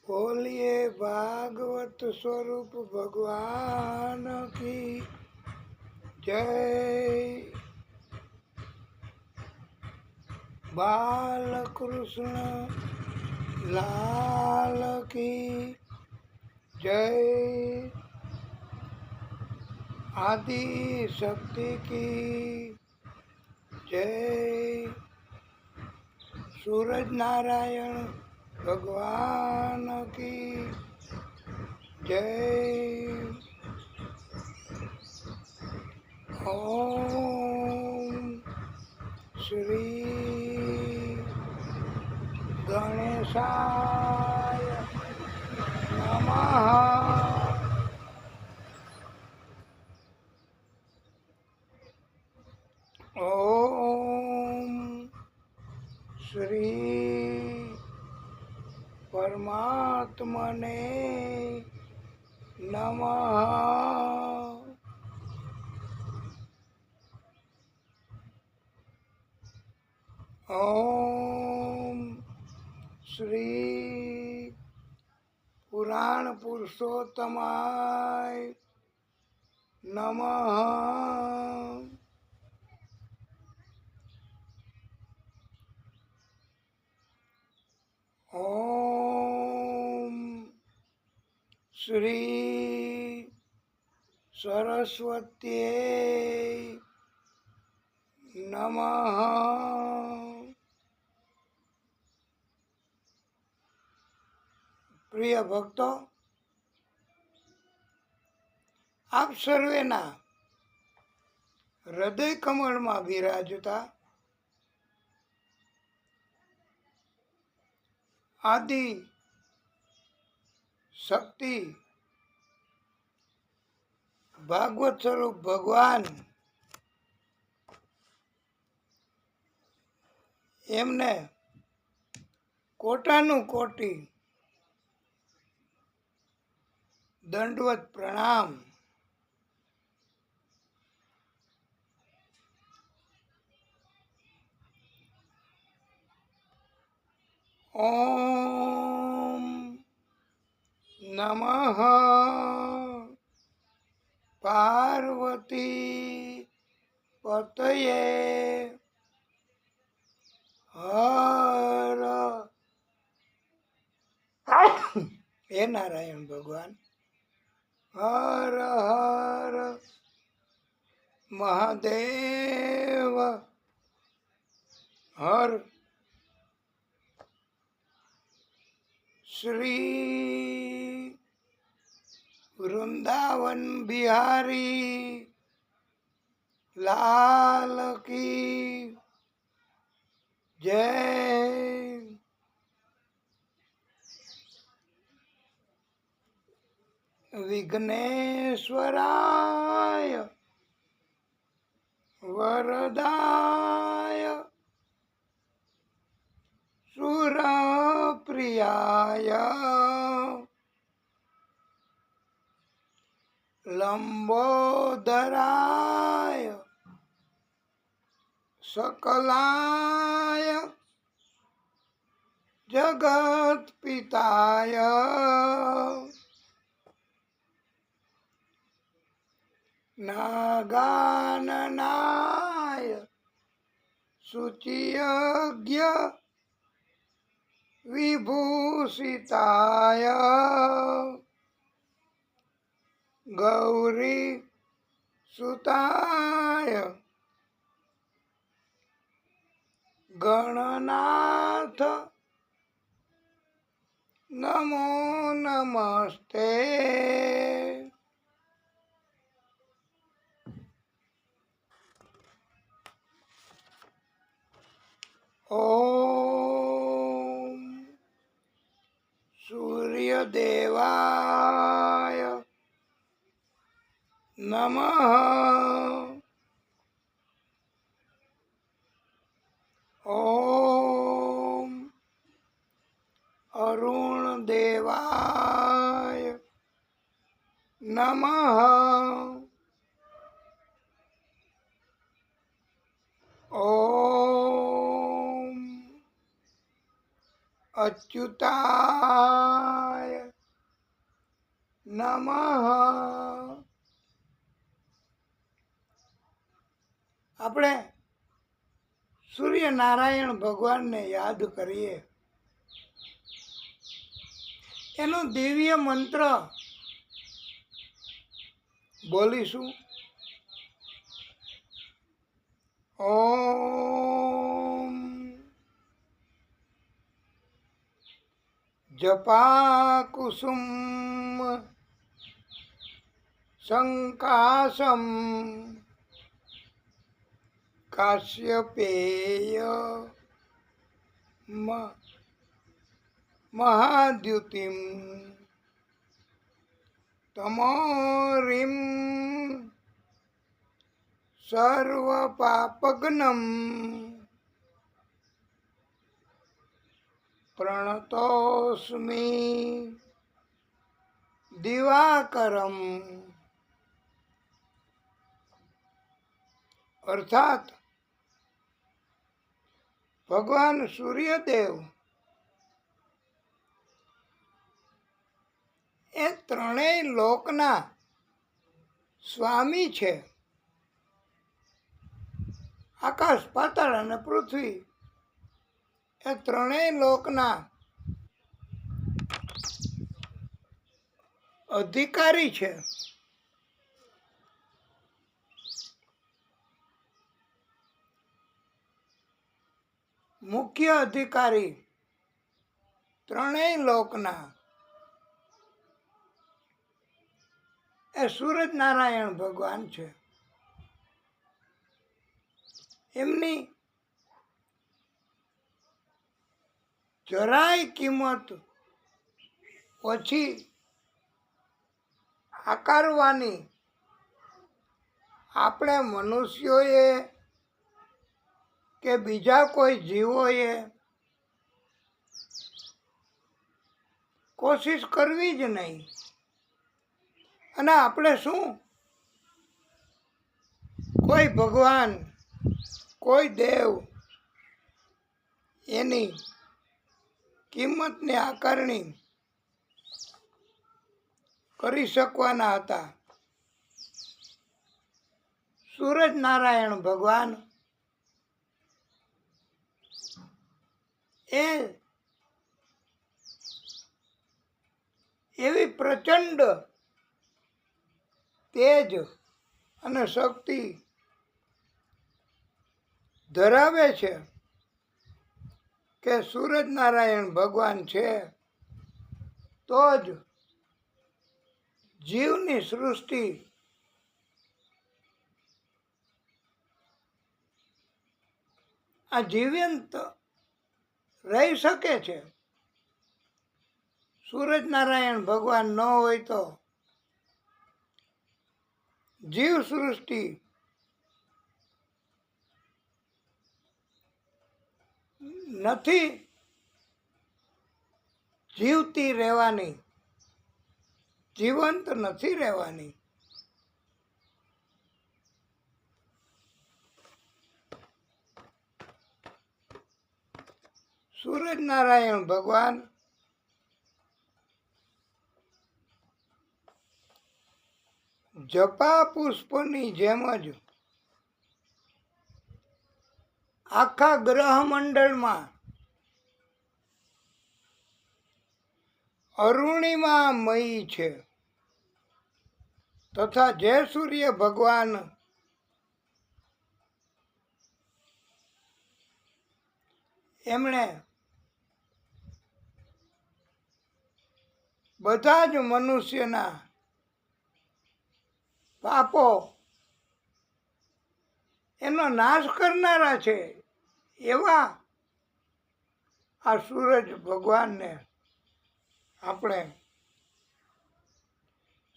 बोलिए भागवत स्वरूप भगवान की जय। बाल कृष्ण लाल की जय। आदि शक्ति की जय। सूरज नारायण भगवान की जय। ओम श्री गणेशाय नमः। ओम श्री परमात्मने नमः। ओम श्री पुराण पुरुषोत्तमाय नमः। ओम श्री सरस्वत्यै नमः। પ્રિય ભક્તો, આપ સર્વેના હૃદય કમળમાં બિરાજતા આદિ શક્તિ ભાગવત સ્વરૂપ ભગવાન એમને કોટાનું કોટી દંડવત પ્રણામ। ઓમ નમઃ પાર્વતી પતયે હર હે નારાયણ ભગવાન હર હર મહાદેવ હર। श्री वृंदावन बिहारी लाल की जय। विघ्नेश्वराय वरदाय सुरप्रियाय लंबोदराय सकलाय जगत्पिताय नागाननाय शुचियज्ञ विभूषिताय गौरी सुताय गणनाथ नमो नमस्ते। ओम सूर्यदेवाय नमः। ओम अरुणदेवाय नमः। ओम अच्युताय નમઃ. આપણે સૂર્યનારાયણ ભગવાનને યાદ કરીએ. એનો દિવ્ય મંત્ર બોલીશું. ઓમ જપા કુસુમ સંકાશમ કાશ્યપેય મહાદ્યુતિમ તમોરીમ સર્વપાપગ્નમ પ્રણતોસ્મિ દિવાકરમ. અર્થાત ભગવાન સૂર્યદેવ એ ત્રણેય લોકના સ્વામી છે. આકાશ, પાતાળ અને પૃથ્વી એ ત્રણેય લોકના અધિકારી છે. મુખ્ય અધિકારી ત્રણેય લોકના એ સૂરજનારાયણ ભગવાન છે. એમની જરાય કિંમત ઓછી આકારવાની આપણે મનુષ્યોએ કે બીજા કોઈ જીવોએ કોશિશ કરવી જ નહીં. અને આપણે શું કોઈ ભગવાન, કોઈ દેવ એની કિંમતને આકારણી કરી શકવાના હતા. સૂરજનારાયણ ભગવાન એ એવી પ્રચંડ તેજ અને શક્તિ ધરાવે છે કે સૂરજનારાયણ ભગવાન છે તો જ જીવની સૃષ્ટિ આ જીવંત રહી શકે છે. સૂરજનારાયણ ભગવાન ન હોય તો જીવ સૃષ્ટિ નથી જીવતી રહેવાની, જીવંત નથી રહેવાની. સૂરજનારાયણ ભગવાન જપા પુષ્પની જેમ જ આખા ગ્રહમંડળમાં અરુણિમામયી છે. તથા જે સૂર્ય ભગવાન એમણે બધા જ મનુષ્યના પાપો એનો નાશ કરનારા છે એવા આ સૂરજ ભગવાનને આપણે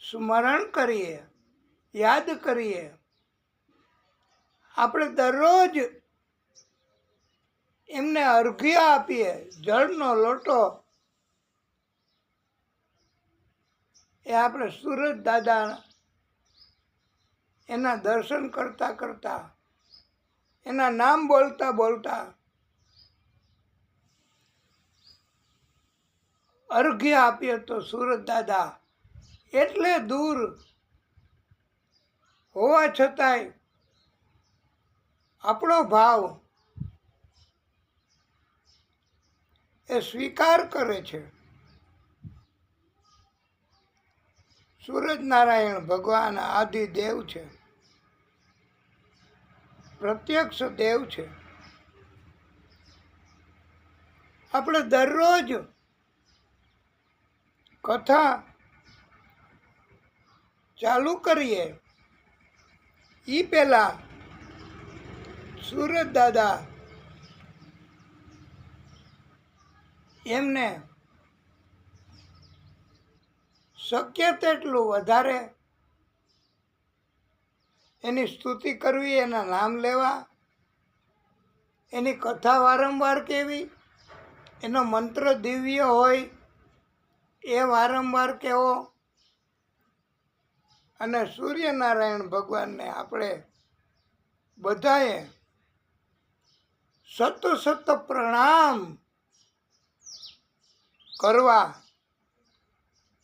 સ્મરણ કરીએ, યાદ કરીએ. આપણે દરરોજ એમને અર્ઘ્ય આપીએ. જળનો લોટો એ આપણે સૂરજ દાદા એના દર્શન કરતા કરતા, એના નામ બોલતા બોલતા અર્ઘ્ય આપીએ તો સૂરજ દાદા એટલે દૂર હોવા છતાંય આપણો ભાવ એ સ્વીકાર કરે છે. સૂરજનારાયણ ભગવાન આદિ દેવ છે, પ્રત્યક્ષ દેવ છે. આપણે દરરોજ કથા ચાલુ કરીએ એ પહેલા સૂરજ દાદા એમને શક્ય તેટલું વધારે એની સ્તુતિ કરવી, એના નામ લેવા, એની કથા વારંવાર કહેવી, એનો મંત્ર દિવ્ય હોય એ વારંવાર કહેવો, અને સૂર્યનારાયણ ભગવાનને આપણે બધાએ સત સત પ્રણામ કરવા.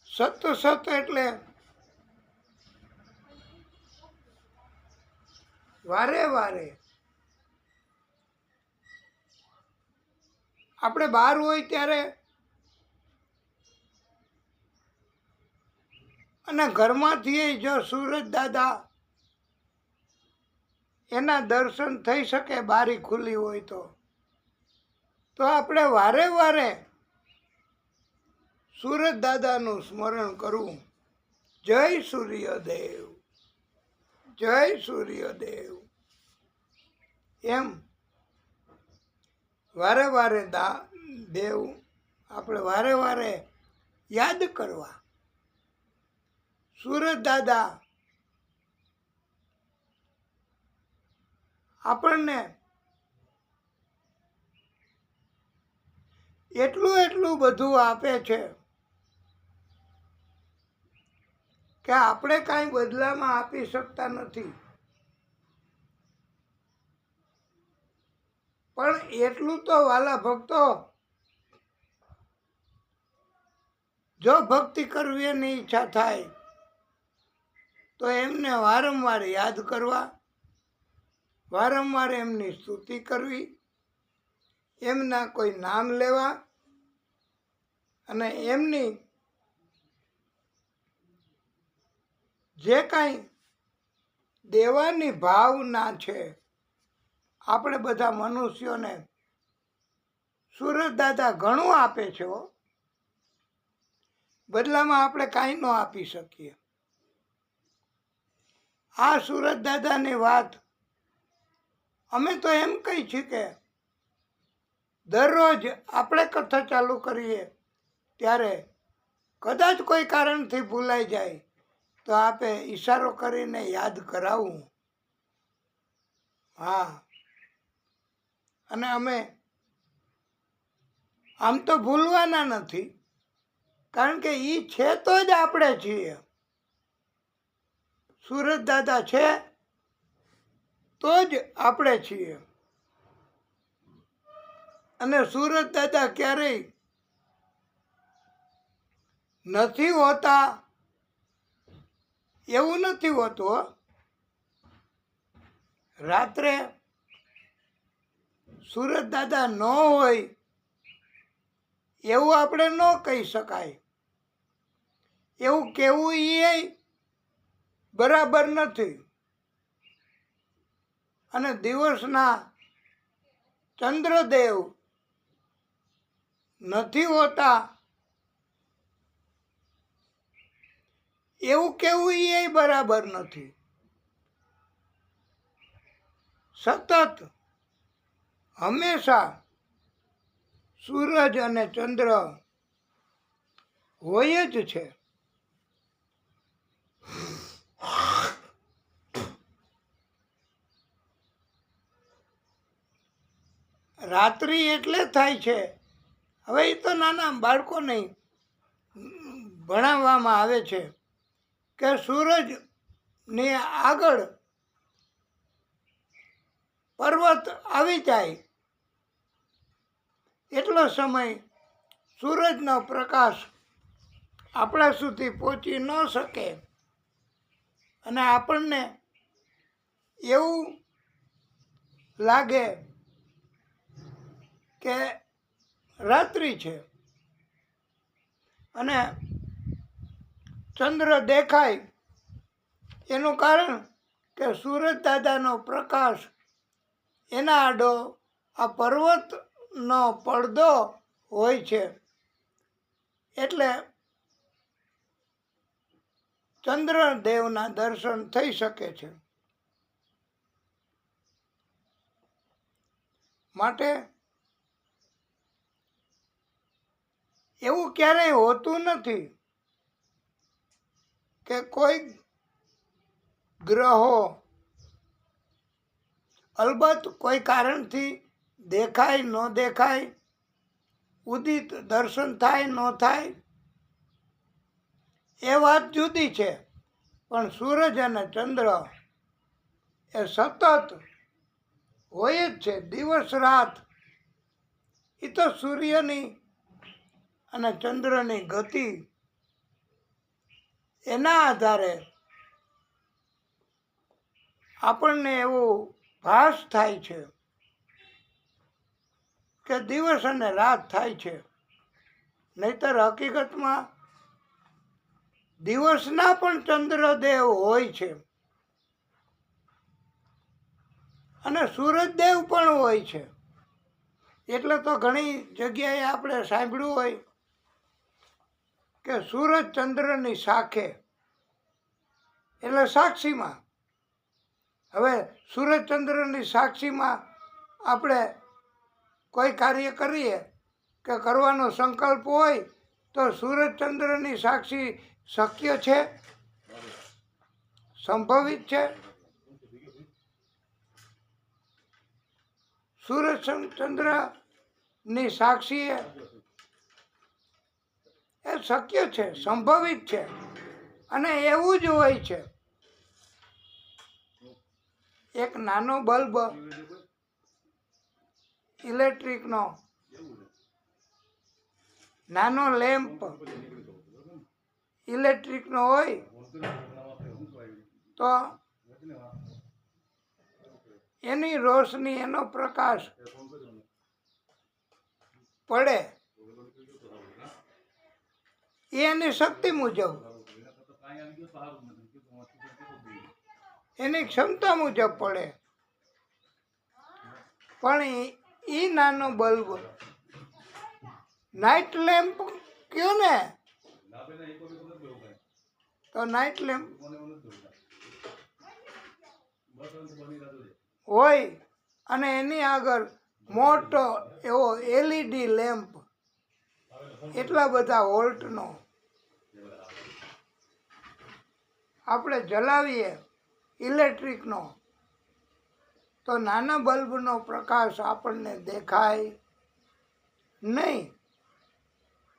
સત સત એટલે વારે વારે. આપણે બહાર હોય ત્યારે અને ઘરમાંથી જો સૂરજ દાદા એના દર્શન થઈ શકે, બારી ખુલ્લી હોય તો આપણે વારે વારે સૂરજ દાદાનું સ્મરણ કરવું. જય સૂર્યદેવ, જય સૂર્યદેવ, એમ વારે વારે દેવ આપણે વારે વારે યાદ કરવા. સૂરજ દાદા આપણને એટલું બધું આપે છે કે આપણે કાંઈ બદલામાં આપી શકતા નથી. પણ એટલું તો વાલા ભક્તો, જો ભક્તિ કરવી એની ઈચ્છા થાય તો એમને વારંવાર યાદ કરવા, વારંવાર એમની સ્તુતિ કરવી, એમના કોઈ નામ લેવા, અને એમની જે કાંઈ દેવાની ભાવના છે, આપણે બધા મનુષ્યોને સૂરજ દાદા ઘણું આપે છે. બદલામાં આપણે કાંઈ ન આપી શકીએ. આ સૂરજ દાદાની વાત અમે તો એમ કહી છીએ કે દરરોજ આપણે કથા ચાલુ કરીએ ત્યારે કદાચ કોઈ કારણથી ભૂલાઈ જાય તો આપે ઈશારો કરીને યાદ કરાવવું. હા, અને અમે આમ તો ભૂલવાના નથી, કારણ કે એ છે તો જ આપણે છીએ. સૂરજ દાદા છે તો જ આપણે છીએ. અને સૂરજ દાદા ક્યારેય નથી હોતા એવું નથી હોતું. રાત્રે સૂરજ દાદા ન હોય એવું આપણે ન કહી શકાય. એવું કહેવું એ બરાબર નથી. અને દિવસના ચંદ્રદેવ નથી હોતા એવું કહેવું એ બરાબર નથી. સતત હંમેશા સૂરજ અને ચંદ્ર હોય જ છે. રાત્રિ એટલે થાય છે, હવે એ તો નાના બાળકોને ભણાવવામાં આવે છે કે સૂરજની આગળ પર્વત આવી જાય એટલો સમય સૂરજનો પ્રકાશ આપણા સુધી પહોંચી ન શકે અને આપણને એવું લાગે કે રાત્રિ છે અને ચંદ્ર દેખાય એનું કારણ કે સૂરજ દાદાનો પ્રકાશ એના આડો આ પર્વતનો પડદો હોય છે, એટલે ચંદ્રદેવના દર્શન થઈ શકે છે. માટે એવું ક્યારેય હોતું નથી કે કોઈ ગ્રહો અલબત્ત કોઈ કારણથી દેખાય ન દેખાય, ઉદિત દર્શન થાય ન થાય એ વાત જુદી છે, પણ સૂરજ અને ચંદ્ર એ સતત હોય જ છે, દિવસ રાત. એ તો સૂર્યની અને ચંદ્રની ગતિ એના આધારે આપણને એવો ભાસ થાય છે કે દિવસ અને રાત થાય છે, નહીતર હકીકતમાં દિવસના પણ ચંદ્રદેવ હોય છે અને સૂરજદેવ પણ હોય છે. એટલે તો ઘણી જગ્યાએ આપણે સાંભળ્યું હોય કે સૂરજ ચંદ્રની સાખે, એટલે સાક્ષીમાં. હવે સૂરજચંદ્રની સાક્ષીમાં આપણે કોઈ કાર્ય કરીએ કે કરવાનો સંકલ્પ હોય તો સૂરજચંદ્રની સાક્ષી શક્ય છે, સંભવિત છે. સૂરજચંદ્રની સાક્ષી એ શક્ય છે, સંભવિત છે અને એવું જ હોય છે. એક નાનો બલ્બ ઇલેક્ટ્રિકનો નાનો લેમ્પ ઇલેક્ટ્રિકનો હોય તો એની રોશની, એનો પ્રકાશ પડે એની શક્તિ મુજબ, એની ક્ષમતા મુજબ પડે. પણ એ નાનો બલ્બ નાઇટ લેમ્પ કયો ને, તો નાઇટ લેમ્પ હોય અને એની આગળ મોટો એવો એલઈડી લેમ્પ એટલા બધા વોલ્ટનો આપણે જલાવીએ ઇલેક્ટ્રિકનો, તો નાના બલ્બનો પ્રકાશ આપણને દેખાય નહીં,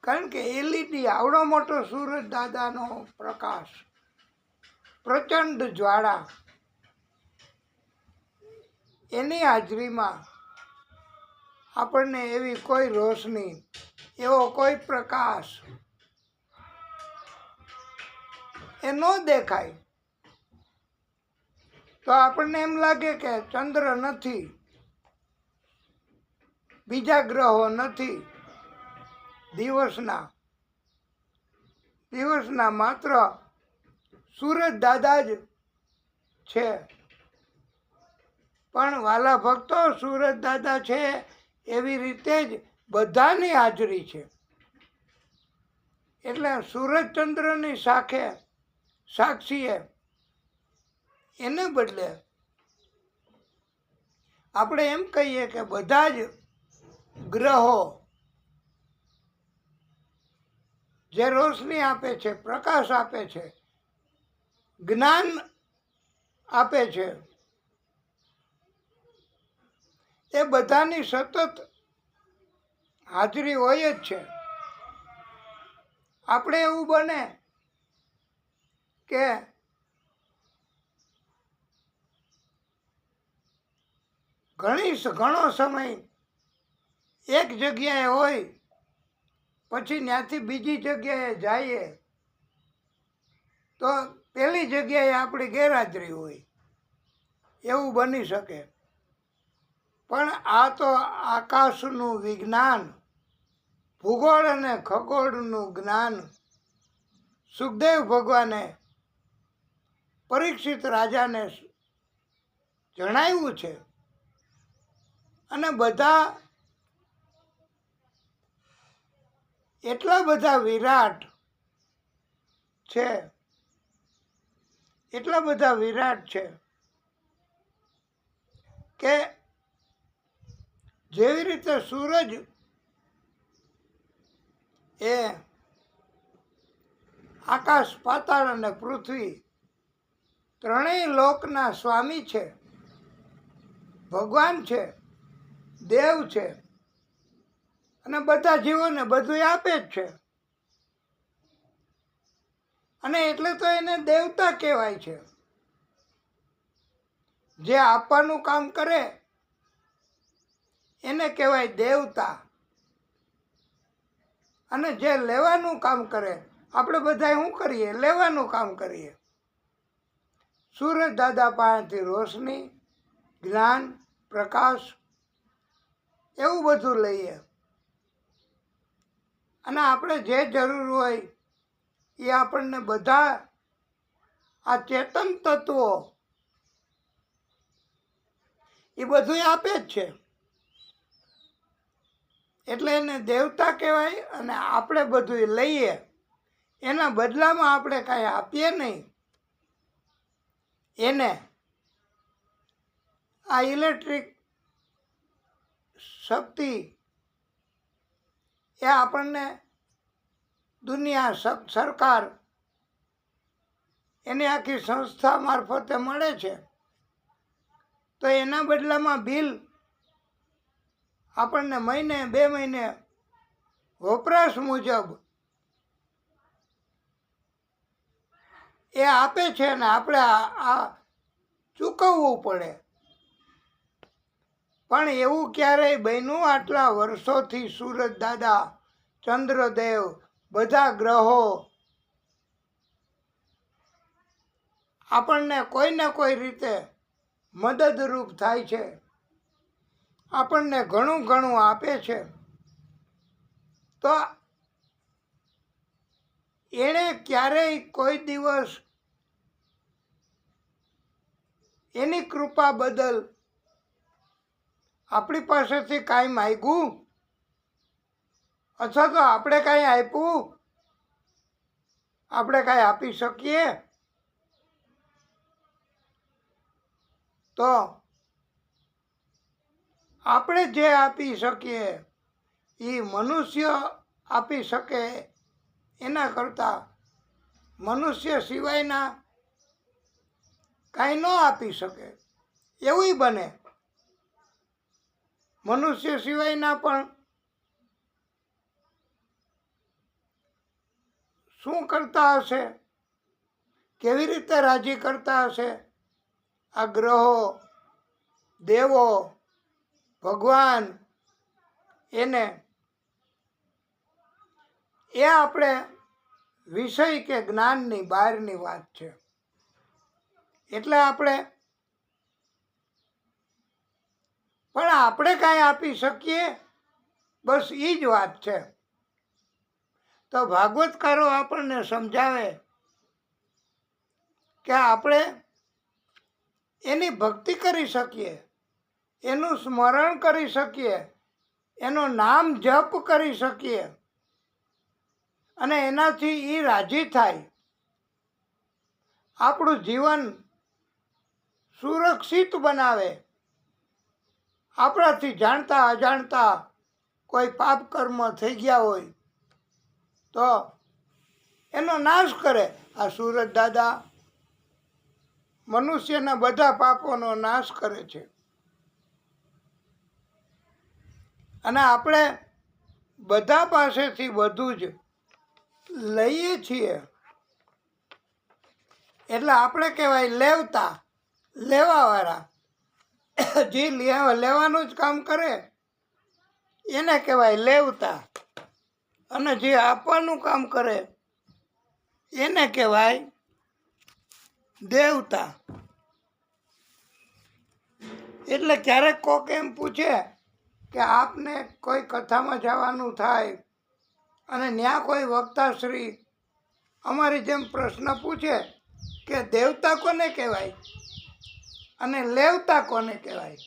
કારણ કે એલઈડી આવડો મોટો સૂરજ દાદાનો પ્રકાશ, પ્રચંડ જ્વાળા, એની હાજરીમાં આપણને એવી કોઈ રોશની, એવો કોઈ પ્રકાશ એ ન દેખાય. તો આપણને એમ લાગે કે ચંદ્ર નથી, બીજા ગ્રહો નથી, દિવસના માત્ર સૂરજ દાદા જ છે. પણ વાલા ભક્તો, સૂરજ દાદા છે એવી રીતે જ બધાની હાજરી છે. એટલે સૂરજચંદ્રની સાક્ષીએ એને બદલે આપણે એમ કહીએ કે બધા જ ગ્રહો જે રોશની આપે છે, પ્રકાશ આપે છે, જ્ઞાન આપે છે, એ બધાની સતત હાજરી હોય જ છે. આપણે એવું બને કે ઘણો સમય એક જગ્યાએ હોય, પછી ત્યાંથી બીજી જગ્યાએ જઈએ તો પેલી જગ્યાએ આપણી ગેરહાજરી હોય, એવું બની શકે. પણ આ તો આકાશનું વિજ્ઞાન, ભૂગોળ અને ખગોળનું જ્ઞાન સુખદેવ ભગવાને પરીક્ષિત રાજાને જણાવ્યું છે. અને બધા એટલા બધા વિરાટ છે, એટલા બધા વિરાટ છે કે જેવી રીતે સૂરજ એ આકાશ, પાતાળ અને પૃથ્વી ત્રણેય લોકના સ્વામી છે, ભગવાન છે, દેવ છે, અને બધા જીવોને બધું આપે જ છે. અને એટલે તો એને દેવતા કહેવાય છે. જે આપવાનું કામ કરે એને કહેવાય દેવતા, અને જે લેવાનું કામ કરે, આપણે બધા શું કરીએ? લેવાનું કામ કરીએ. સૂરજ દાદા પાસેથી રોશની, જ્ઞાન, પ્રકાશ એવું બધું લઈએ. અને આપણે જે જરૂર હોય એ આપણને બધા આ ચેતન તત્વો એ બધું આપે જ છે. એટલે એને દેવતા કહેવાય. અને આપણે બધું લઈએ, એના બદલામાં આપણે કાંઈ આપીએ નહીં. એને આ ઇલેક્ટ્રિક શક્તિ એ આપણને દુનિયા, સરકાર, એની આખી સંસ્થા મારફતે મળે છે. તો એના બદલામાં બિલ આપણને મહિને 2 મહિને વપરાશ મુજબ એ આપે છે, ને આપણે આ ચૂકવવું પડે. પણ એવું ક્યારેય બન્યું? આટલા વર્ષોથી સૂરજ દાદા, ચંદ્રદેવ, બધા ગ્રહો આપણને કોઈ ને કોઈ રીતે મદદરૂપ થાય છે, આપણને ઘણું ઘણું આપે છે. તો એણે ક્યારેય કોઈ દિવસ એની કૃપા બદલ આપણી પાસેથી કાંઈ માંગ્યું? અથવા તો આપણે કાંઈ આપ્યું? આપણે કાંઈ આપી શકીએ? તો આપણે જે આપી શકીએ એ મનુષ્ય આપી શકે એના કરતાં મનુષ્ય સિવાયના કાંઈ ન આપી શકે એવું બને. મનુષ્ય સિવાયના પણ શું કરતા હશે? કેવી રીતે રાજી કરતા હશે? આ ગ્રહો, દેવો, ભગવાન, એને એ આપણે વિષય કે જ્ઞાનની બહારની વાત છે. એટલે આપણે કાંઈ આપી શકીએ? બસ એ જ વાત છે. તો ભાગવતકારો આપણને સમજાવે કે આપણે એની ભક્તિ કરી શકીએ, એનું સ્મરણ કરી શકીએ, એનું નામ જપ કરી શકીએ, અને એનાથી એ રાજી થાય, આપણું જીવન સુરક્ષિત બનાવે. આપણાથી જાણતા અજાણતા કોઈ પાપ કર્મ થઈ ગયા હોય તો એનો નાશ કરે. આ સૂરજ દાદા મનુષ્યના બધા પાપોનો નાશ કરે છે. અને આપણે બધા પાસેથી બધું જ લઈએ છીએ. એટલે આપણે કહેવાય લેવતા, લેવાવાળા. જે લેવાનું જ કામ કરે એને કહેવાય લેવતા. અને જે આપવાનું કામ કરે એને કહેવાય દેવતા. એટલે ક્યારેક કોક એમ પૂછે કે આપને કોઈ કથામાં જવાનું થાય અને ત્યાં કોઈ વક્તાશ્રી અમારી જેમ પ્રશ્ન પૂછે કે દેવતા કોને કહેવાય અને લેવતા કોને કહેવાય,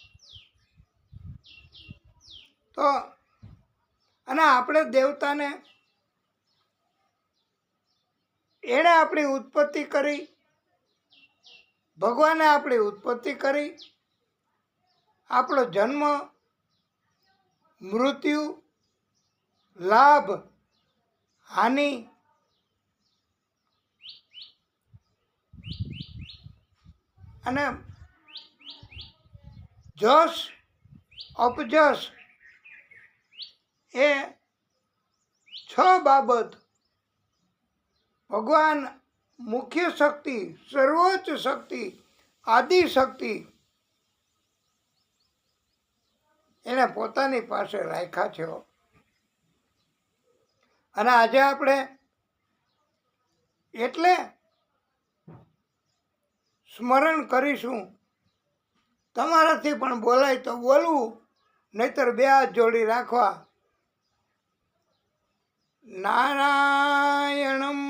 તો અને આપણે દેવતાને એણે આપણી ઉત્પત્તિ કરી, ભગવાને આપણી ઉત્પત્તિ કરી, આપણો જન્મ, મૃત્યુ, લાભ, હાનિ અને જશ અપજશ એ 6 બાબત ભગવાન મુખ્ય શક્તિ, સર્વોચ્ચ શક્તિ, આદિ શક્તિ એને પોતાની પાસે રાખ્યા છે. અને આજે આપણે એટલે સ્મરણ કરીશું. તમારાથી પણ બોલાય તો બોલવું, નહીતર 2 હાથ જોડી રાખવા. નારાયણમ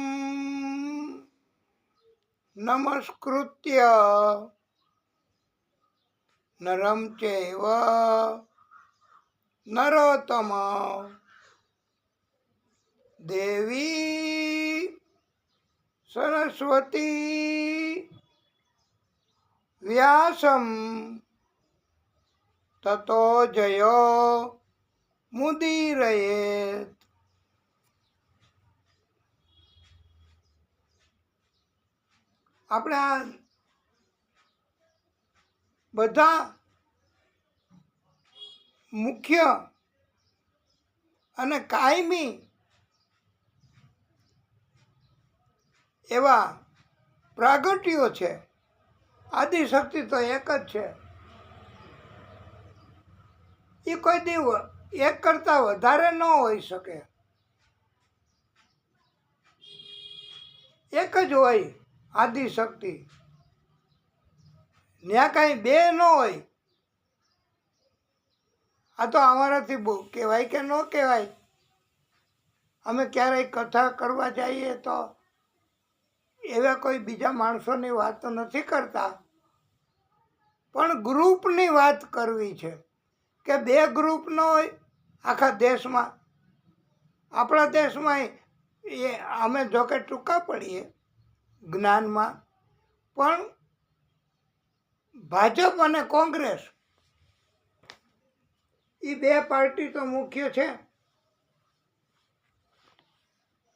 નમસ્કૃત્ય નરમ ચૈવ નરોત્તમ દેવી સરસ્વતી વ્યાસમ તતો જયો મુદીરયેત. આપણે આ બધા મુખ્ય અને કાયમી એવા પ્રાગટ્યો છે. આદિશક્તિ તો એક જ છે. એ કોઈ દી એક કરતાં વધારે ન હોઈ શકે, એક જ હોય આદિશક્તિ. ત્યાં કાંઈ 2 ન હોય. આ તો અમારાથી બહુ કહેવાય કે ન કહેવાય. અમે ક્યારેય કથા કરવા જઈએ તો એવા કોઈ બીજા માણસોની વાત તો નથી કરતા, પણ ગ્રુપની વાત કરવી છે કે 2 ગ્રુપ ન હોય આખા દેશમાં. આપણા દેશમાં એ અમે જોકે ટૂંકા પડીએ જ્ઞાનમાં, પણ ભાજપ અને કોંગ્રેસ એ 2 પાર્ટી તો મુખ્ય છે.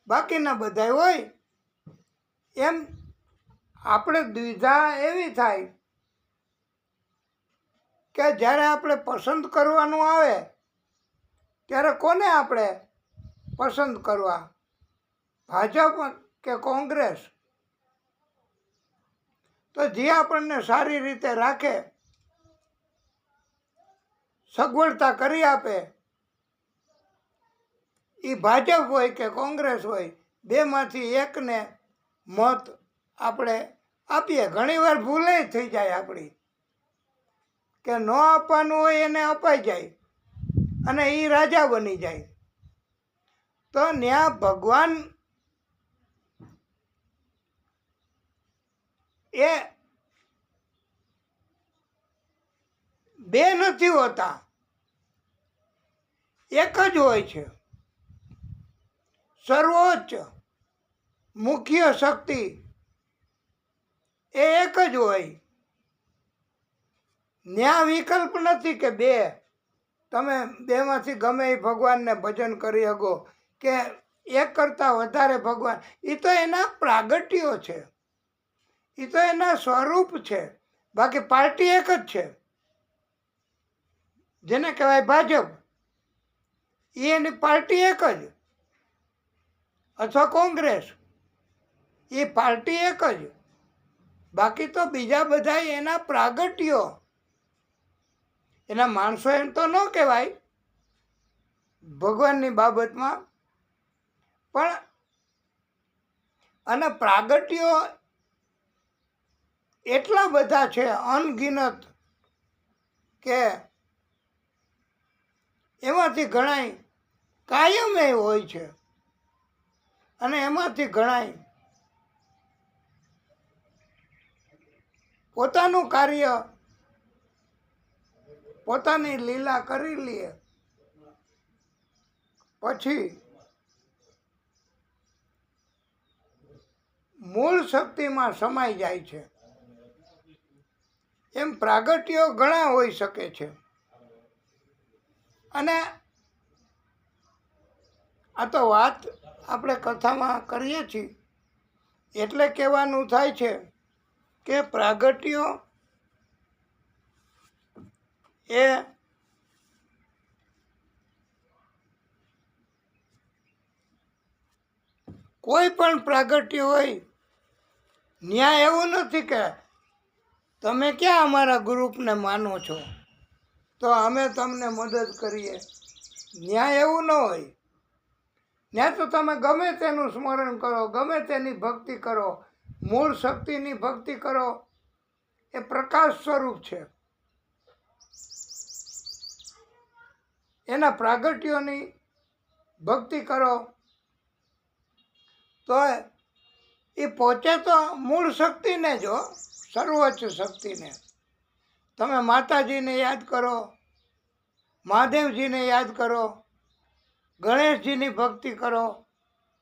બાકીના બધા હોય. એમ આપણે દ્વિધા એવી થાય કે જ્યારે આપણે પસંદ કરવાનું આવે ત્યારે કોને આપણે પસંદ કરવા, ભાજપ કે કોંગ્રેસ? તો જે આપણને સારી રીતે રાખે, સગવડતા કરી આપે, એ ભાજપ હોય કે કોંગ્રેસ હોય, 2માંથી એકને મત આપણે આપીએ. ઘણીવાર ભૂલે થઈ જાય આપણી કે ન આપવાનું હોય એને અપાઈ જાય અને એ રાજા બની જાય. તો ત્યાં ભગવાન એ 2 નથી હોતા, એક જ હોય છે. સર્વોચ્ચ મુખ્ય શક્તિ એ એક જ હોય. ન્યા વિકલ્પ નથી કે 2 તમે 2માંથી ગમે એ ભગવાનને ભજન કરી શકો કે એક કરતાં વધારે ભગવાન. એ તો એના પ્રાગટ્યો છે, એ તો એના સ્વરૂપ છે. બાકી પાર્ટી એક જ છે, જેને કહેવાય ભાજપ. એની પાર્ટી એક જ, અથવા કોંગ્રેસ, એ પાર્ટી એક જ. બાકી તો બીજા બધા એના પ્રાગટ્યો, એના માણસો એમ તો ન કહેવાય ભગવાનની બાબતમાં, પણ અને પ્રાગટ્યો એટલા બધા છે અનગિનત કે એમાંથી ઘણાય કાયમે હોય છે અને એમાંથી ઘણાય પોતાનું કાર્ય પોતાની લીલા કરી લે પછી મૂળ શક્તિમાં સમાઈ જાય છે. એમ પ્રાગટ્યો ઘણા હોઈ શકે છે અને આ તો વાત આપણે કથામાં કરીએ છીએ એટલે કહેવાનું થાય છે કે પ્રાગટ્યો એ કોઈ પણ પ્રાગટ્ય હોય, ન્યાય એવું નથી કે તમે ક્યાં અમારા ગ્રુપને માનો છો તો અમે તમને મદદ કરીએ. ન્યાય એવું ન હોય. ત્યાં તો તમે ગમે તેનું સ્મરણ કરો, ગમે તેની ભક્તિ કરો, મૂળ શક્તિની ભક્તિ કરો, એ પ્રકાશ સ્વરૂપ છે. એના પ્રાગટ્યોની ભક્તિ કરો તો એ પહોંચે તો મૂળ શક્તિને જ, સર્વોચ્ચ શક્તિને. તમે માતાજીને યાદ કરો, મહાદેવજીને યાદ કરો, ગણેશજીની ભક્તિ કરો,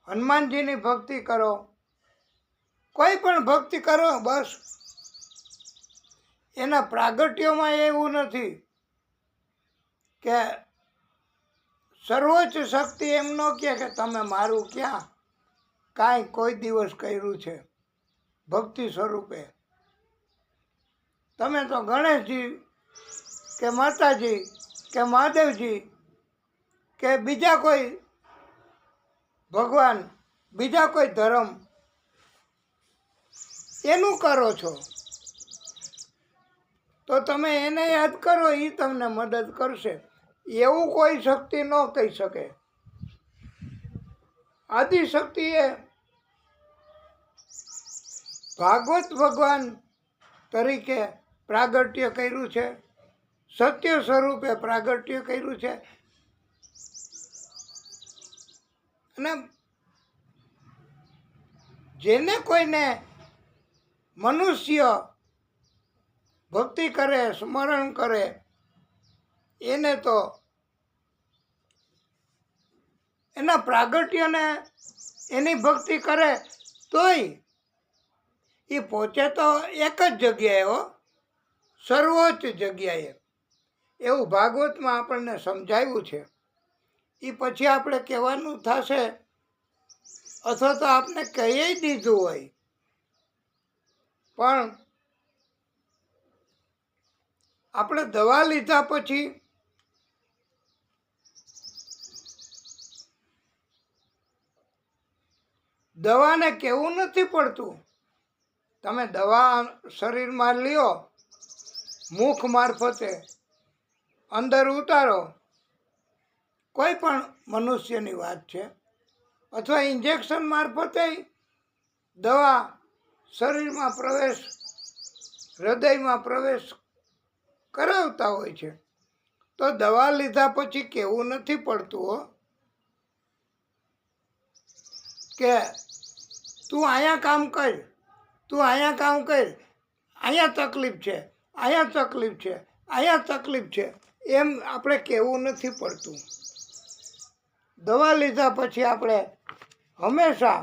હનુમાનજીની ભક્તિ કરો, કોઈ પણ ભક્તિ કરો, બસ એના પ્રાગટ્યોમાં એવું નથી કે સર્વોચ્ચ શક્તિ એમ ન કહે કે તમે મારું ક્યાં કાંઈ કોઈ દિવસ કર્યું છે ભક્તિ સ્વરૂપે. તમે તો ગણેશજી કે માતાજી કે મહાદેવજી કે બીજા કોઈ ભગવાન, બીજા કોઈ ધર્મ એનું કરો છો તો તમે એને યાદ કરો, એ તમને મદદ કરશે. એવું કોઈ શક્તિ ન કહી શકે. આદિશક્તિ એ ભાગવત ભગવાન તરીકે પ્રાગટ્ય કર્યું છે, સત્ય સ્વરૂપે પ્રાગટ્ય કર્યું છે. અને જેને કોઈને મનુષ્ય ભક્તિ કરે, સ્મરણ કરે, એને તો એના પ્રાગટ્યને એની ભક્તિ કરે તોય એ પહોંચે તો એક જ જગ્યાએ, હો, સર્વોચ્ચ જગ્યાએ. એવું ભાગવતમાં આપણને સમજાવ્યું છે. એ પછી આપણે કહેવાનું થશે અથવા તો આપણે કહી દીધું હોય, પણ આપણે દવા લીધા પછી દવાને કહેવું નથી પડતું. તમે દવા શરીરમાં લ્યો, મુખ મારફતે અંદર ઉતારો, કોઈ પણ મનુષ્યની વાત છે, અથવા ઇન્જેક્શન મારફતે દવા શરીરમાં પ્રવેશ, હૃદયમાં પ્રવેશ કરાવતા હોય છે. તો દવા લીધા પછી કહેવું નથી પડતું હો કે તું અહીંયા કામ કર, તું અહીંયા કામ કર, અહીંયા તકલીફ છે, અહીંયા તકલીફ છે, અહીંયા તકલીફ છે, એમ આપણે કહેવું નથી પડતું. દવા લીધા પછી આપણે હંમેશા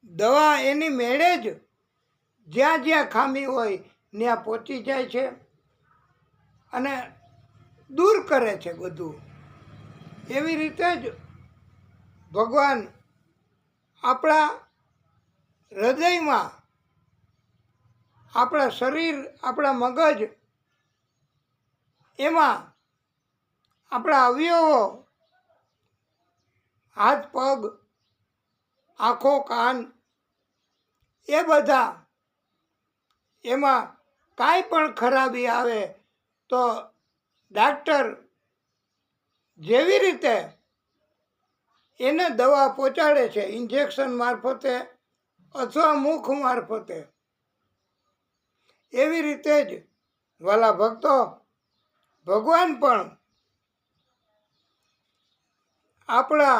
દવા એની મેળે જ જ્યાં જ્યાં ખામી હોય ત્યાં પહોંચી જાય છે અને દૂર કરે છે બધું. એવી રીતે જ ભગવાન આપણા હૃદયમાં, આપણા શરીર, આપણા મગજ, એમાં આપણા અવયવો, હાથ પગ, આંખો, કાન, એ બધા એમાં કાંઈ પણ ખરાબી આવે તો ડાક્ટર જેવી રીતે એને દવા પહોંચાડે છે, ઇન્જેક્શન મારફતે અથવા મુખ મારફતે. એવી રીતે જ વાલા ભક્તો, ભગવાન પણ આપણા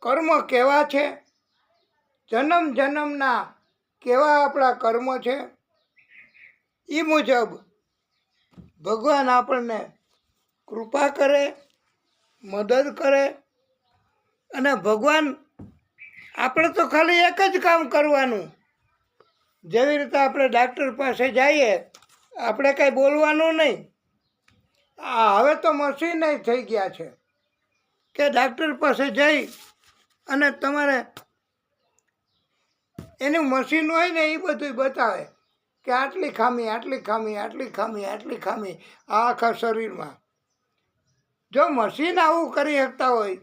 કર્મ કેવા છે, જન્મ જન્મના કેવા આપણા કર્મ છે, એ મુજબ ભગવાન આપણને કૃપા કરે, મદદ કરે. અને ભગવાન આપણે તો ખાલી એક જ કામ કરવાનું. જેવી રીતે આપણે ડાક્ટર પાસે જઈએ, આપણે કાંઈ બોલવાનું નહીં. હવે તો મશીન થઈ ગયા છે કે ડાક્ટર પાસે જઈ અને તમારે એનું મશીન હોય ને એ બધું બતાવે કે આટલી ખામી, આટલી ખામી, આટલી ખામી, આટલી ખામી આખા શરીરમાં. જો મશીન આવું કરી શકતા હોય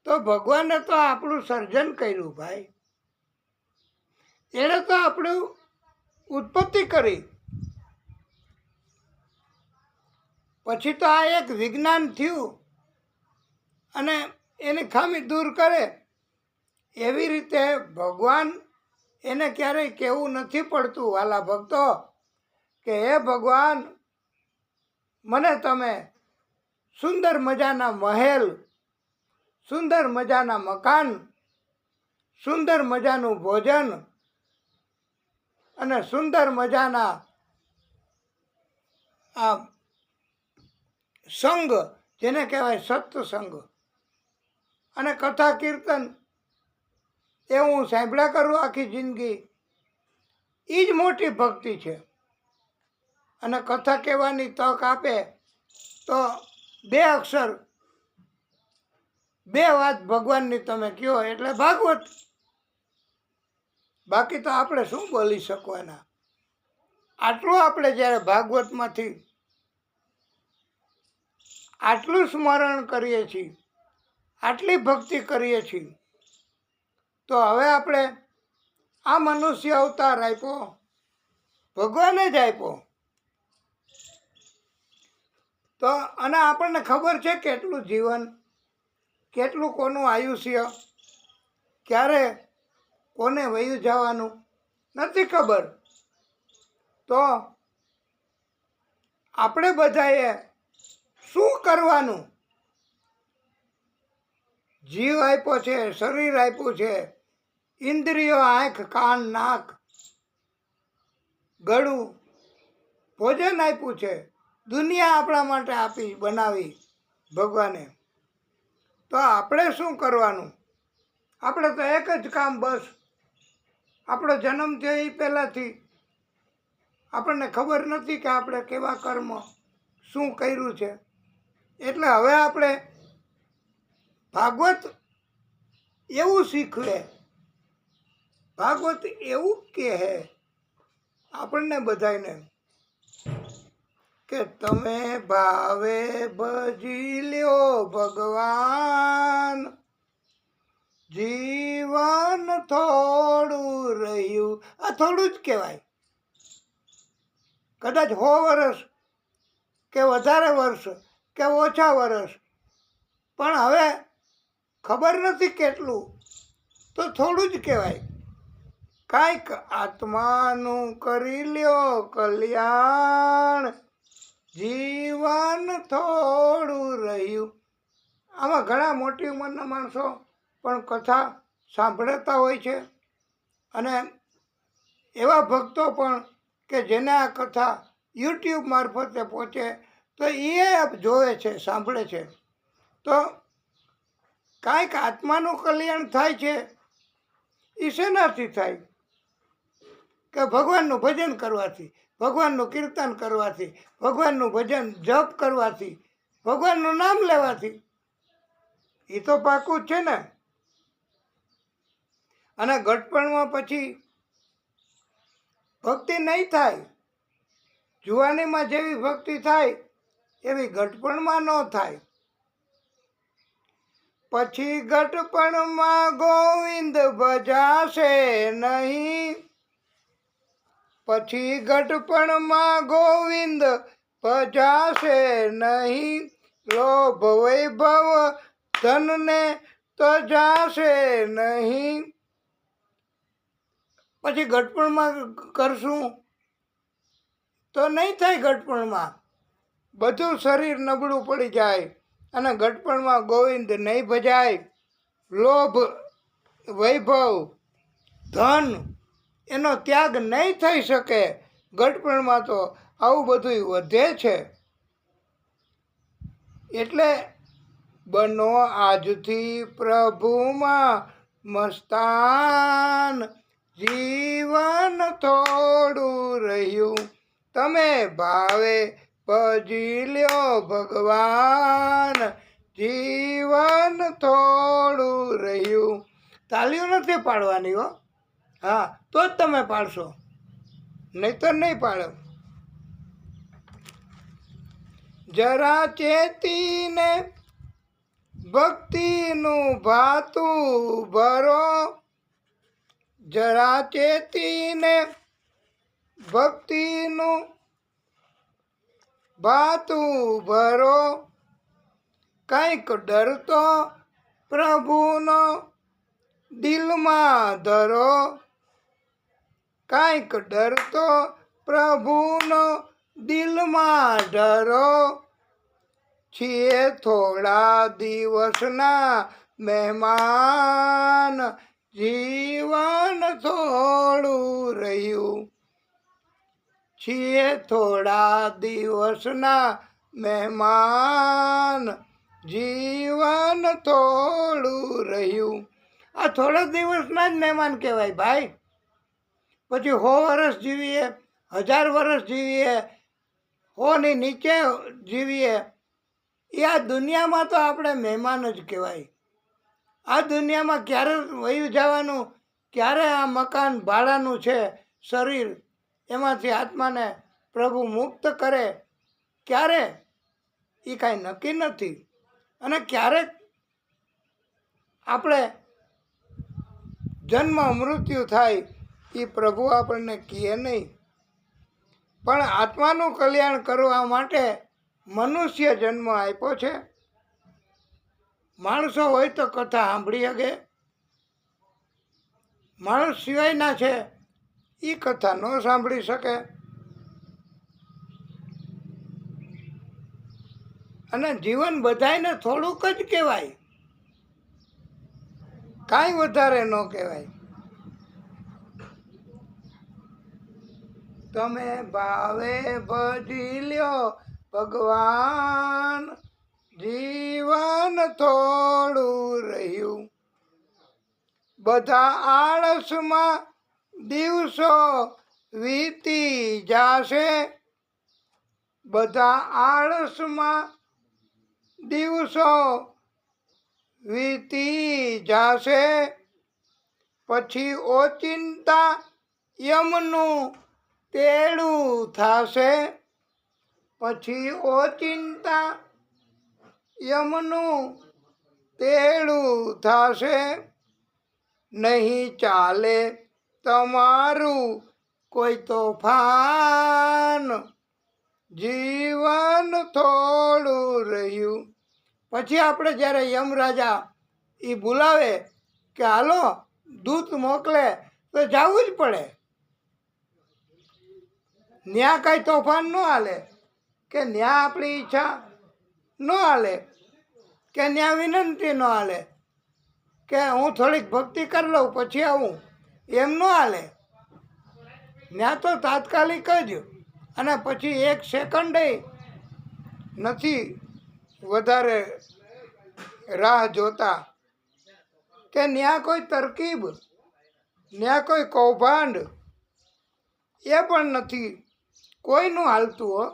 તો ભગવાને તો આપણું સર્જન કર્યું ભાઈ. એણે તો આપણું ઉત્પત્તિ કરી. પછી તો આ એક વિજ્ઞાન થયું અને એની ખામી દૂર કરે. એવી રીતે ભગવાન એને ક્યારેય કહેવું નથી પડતું વાલા ભક્તો કે હે ભગવાન, મને તમે સુંદર મજાના મહેલ, સુંદર મજાના મકાન, સુંદર મજાનું ભોજન અને સુંદર મજાના આ સંગ, જેને કહેવાય સત્સંગ અને કથા કીર્તન, એ હું સાંભળ્યા કરું આખી જિંદગી. એ જ મોટી ભક્તિ છે. અને કથા કહેવાની તક આપે તો 2 અક્ષર, 2 વાત ભગવાનની તમે કહો એટલે ભાગવત. બાકી તો આપણે શું બોલી શકવાના. આટલું આપણે જ્યારે ભાગવતમાંથી આટલું સ્મરણ કરીએ છીએ, આટલી ભક્તિ કરીએ છીએ, તો હવે આપણે આ મનુષ્ય અવતાર આપ્યો, ભગવાને જ આપ્યો. તો અને આપણને ખબર છે કેટલું જીવન, કેટલું કોનું આયુષ્ય, ક્યારે કોને વયું જવાનું નથી ખબર. તો આપણે બધાએ શું કરવાનું? જીવ આપ્યો છે, શરીર આપ્યું છે, ઇન્દ્રિયો, આંખ, કાન, નાક, ગળું, ભોજન આપ્યું છે. દુનિયા આપણા માટે આપી, બનાવી ભગવાને. તો આપણે શું કરવાનું? આપણે તો એક જ કામ, બસ આપણો જન્મ થયો એ પહેલાંથી આપણને ખબર નથી કે આપણે કેવા કર્મ શું કર્યું છે. એટલે હવે આપણે ભાગવત એવું શીખવે, ભાગવત એવું કહે આપણને બધાને કે તમે ભાવે ભજી લ્યો ભગવાન, જીવન થોડું રહ્યું. આ થોડું જ કહેવાય. કદાચ 100 વર્ષ કે વધારે વર્ષ કે ઓછા વર્ષ, પણ હવે ખબર નથી કેટલું, તો થોડું જ કહેવાય. કાંઈક આત્માનું કરી લ્યો કલ્યાણ, જીવન થોડું રહ્યું. આમાં ઘણા મોટી ઉંમરના માણસો પણ કથા સાંભળતા હોય છે. અને એવા ભક્તો પણ કે જેને આ કથા યુટ્યુબ મારફતે પહોંચે તો એ જોવે છે, સાંભળે છે. તો કાંઈક આત્માનું કલ્યાણ થાય છે. એ શેનાથી થાય? કે ભગવાનનું ભજન કરવાથી, ભગવાનનું કીર્તન કરવાથી, ભગવાનનું ભજન જપ કરવાથી, ભગવાનનું નામ લેવાથી. એ તો પાકું જ છે ને. અને ઘટપણમાં પછી ભક્તિ નહીં થાય. જુવાનીમાં જેવી ભક્તિ થાય એવી ઘટપણમાં ન થાય. પછી ઘટપણમાં ગોવિંદ ભજાશે નહીં, પછી ઘટપણમાં ગોવિંદ ભજાશે નહીં. લોભ વૈભવ ધનને તજાશે નહીં, પછી ઘટપણમાં કરશું તો નહીં થાય. ઘટપણમાં બધું શરીર નબળું પડી જાય અને ઘટપણમાં ગોવિંદ નહીં ભજાય. લોભ, વૈભવ, ધન એનો ત્યાગ નહીં થઈ શકે. ઘટપણમાં તો આવું બધું વધે છે. એટલે બનો આજથી પ્રભુમાં મસ્તાન, જીવન થોડું રહ્યું તમે ભાવે ભજી લ્યો ભગવાન, જીવન થોડું રહ્યું. તાલીઓ નથી પાડવાની હો, હા તો જ તમે પાડશો, નહીં તો નહીં પાડો. જરા ચેતીને ભક્તિનું ભાતું ભરો, જરા ચેતીને ભક્તિનું ભાતું ભરો. કંઈક ડરતો પ્રભુનો દિલમાં ધરો, કંઈક ડરતો પ્રભુનો દિલમાં ડરો. છીએ થોડા દિવસના મહેમાન, જીવન થોડું રહ્યું. છીએ થોડા દિવસના મહેમાન, જીવન થોડું રહ્યું. આ થોડા દિવસના જ મહેમાન કહેવાય ભાઈ. પછી 100 વર્ષ જીવીએ, 1000 વર્ષ જીવીએ, 100 ની નીચે જીવીએ, એ આ દુનિયામાં તો આપણે મહેમાન જ કહેવાય. આ દુનિયામાં ક્યારે વયું જવાનું, ક્યારે આ મકાન ભાડાનું છે શરીર, એમાંથી આત્માને પ્રભુ મુક્ત કરે, ક્યારે એ કાંઈ નક્કી નથી. અને ક્યારેક આપણે જન્મ મૃત્યુ થાય એ પ્રભુ આપણને કહે નહીં. પણ આત્માનું કલ્યાણ કરવા માટે મનુષ્ય જન્મ આપ્યો છે. માણસો હોય તો કથા સાંભળી શકે, માણસ સિવાયના છે એ કથા ન સાંભળી શકે. અને જીવન બધાયને થોડુંક જ કહેવાય, કાંઈ વધારે ન કહેવાય. તમે ભાવે ભજી લ્યો ભગવાન, જીવન થોડું રહ્યું. બધા આળસમાં દિવસો વીતી જાશે, બધા આળસમાં દિવસો વીતી જાશે. પછી ઓચિંતા યમનું તેડું થાશે, પછી ઓચિંતા યમનું તેડું થાશે. નહીં ચાલે તમારું કોઈ તોફાન, જીવન થોડું રહ્યું. પછી આપણે જ્યારે યમરાજા એ બોલાવે કે હાલો દૂત મોકલે તો જવું જ પડે. ન્યા કાંઈ તોફાન ન હાલે, કે ન્યા આપણી ઈચ્છા ન હાલે, કે ન્યા વિનંતી ન હાલે, કે હું થોડીક ભક્તિ કરી લઉં પછી આવું, એમ ન હાલે. ન્યા તો તાત્કાલિક જ, અને પછી 1 સેકન્ડે નથી વધારે રાહ જોતા. કે ન્યા કોઈ તરકીબ, ન્યા કોઈ કૌભાંડ એ પણ નથી, કોઈનું હાલતું હો.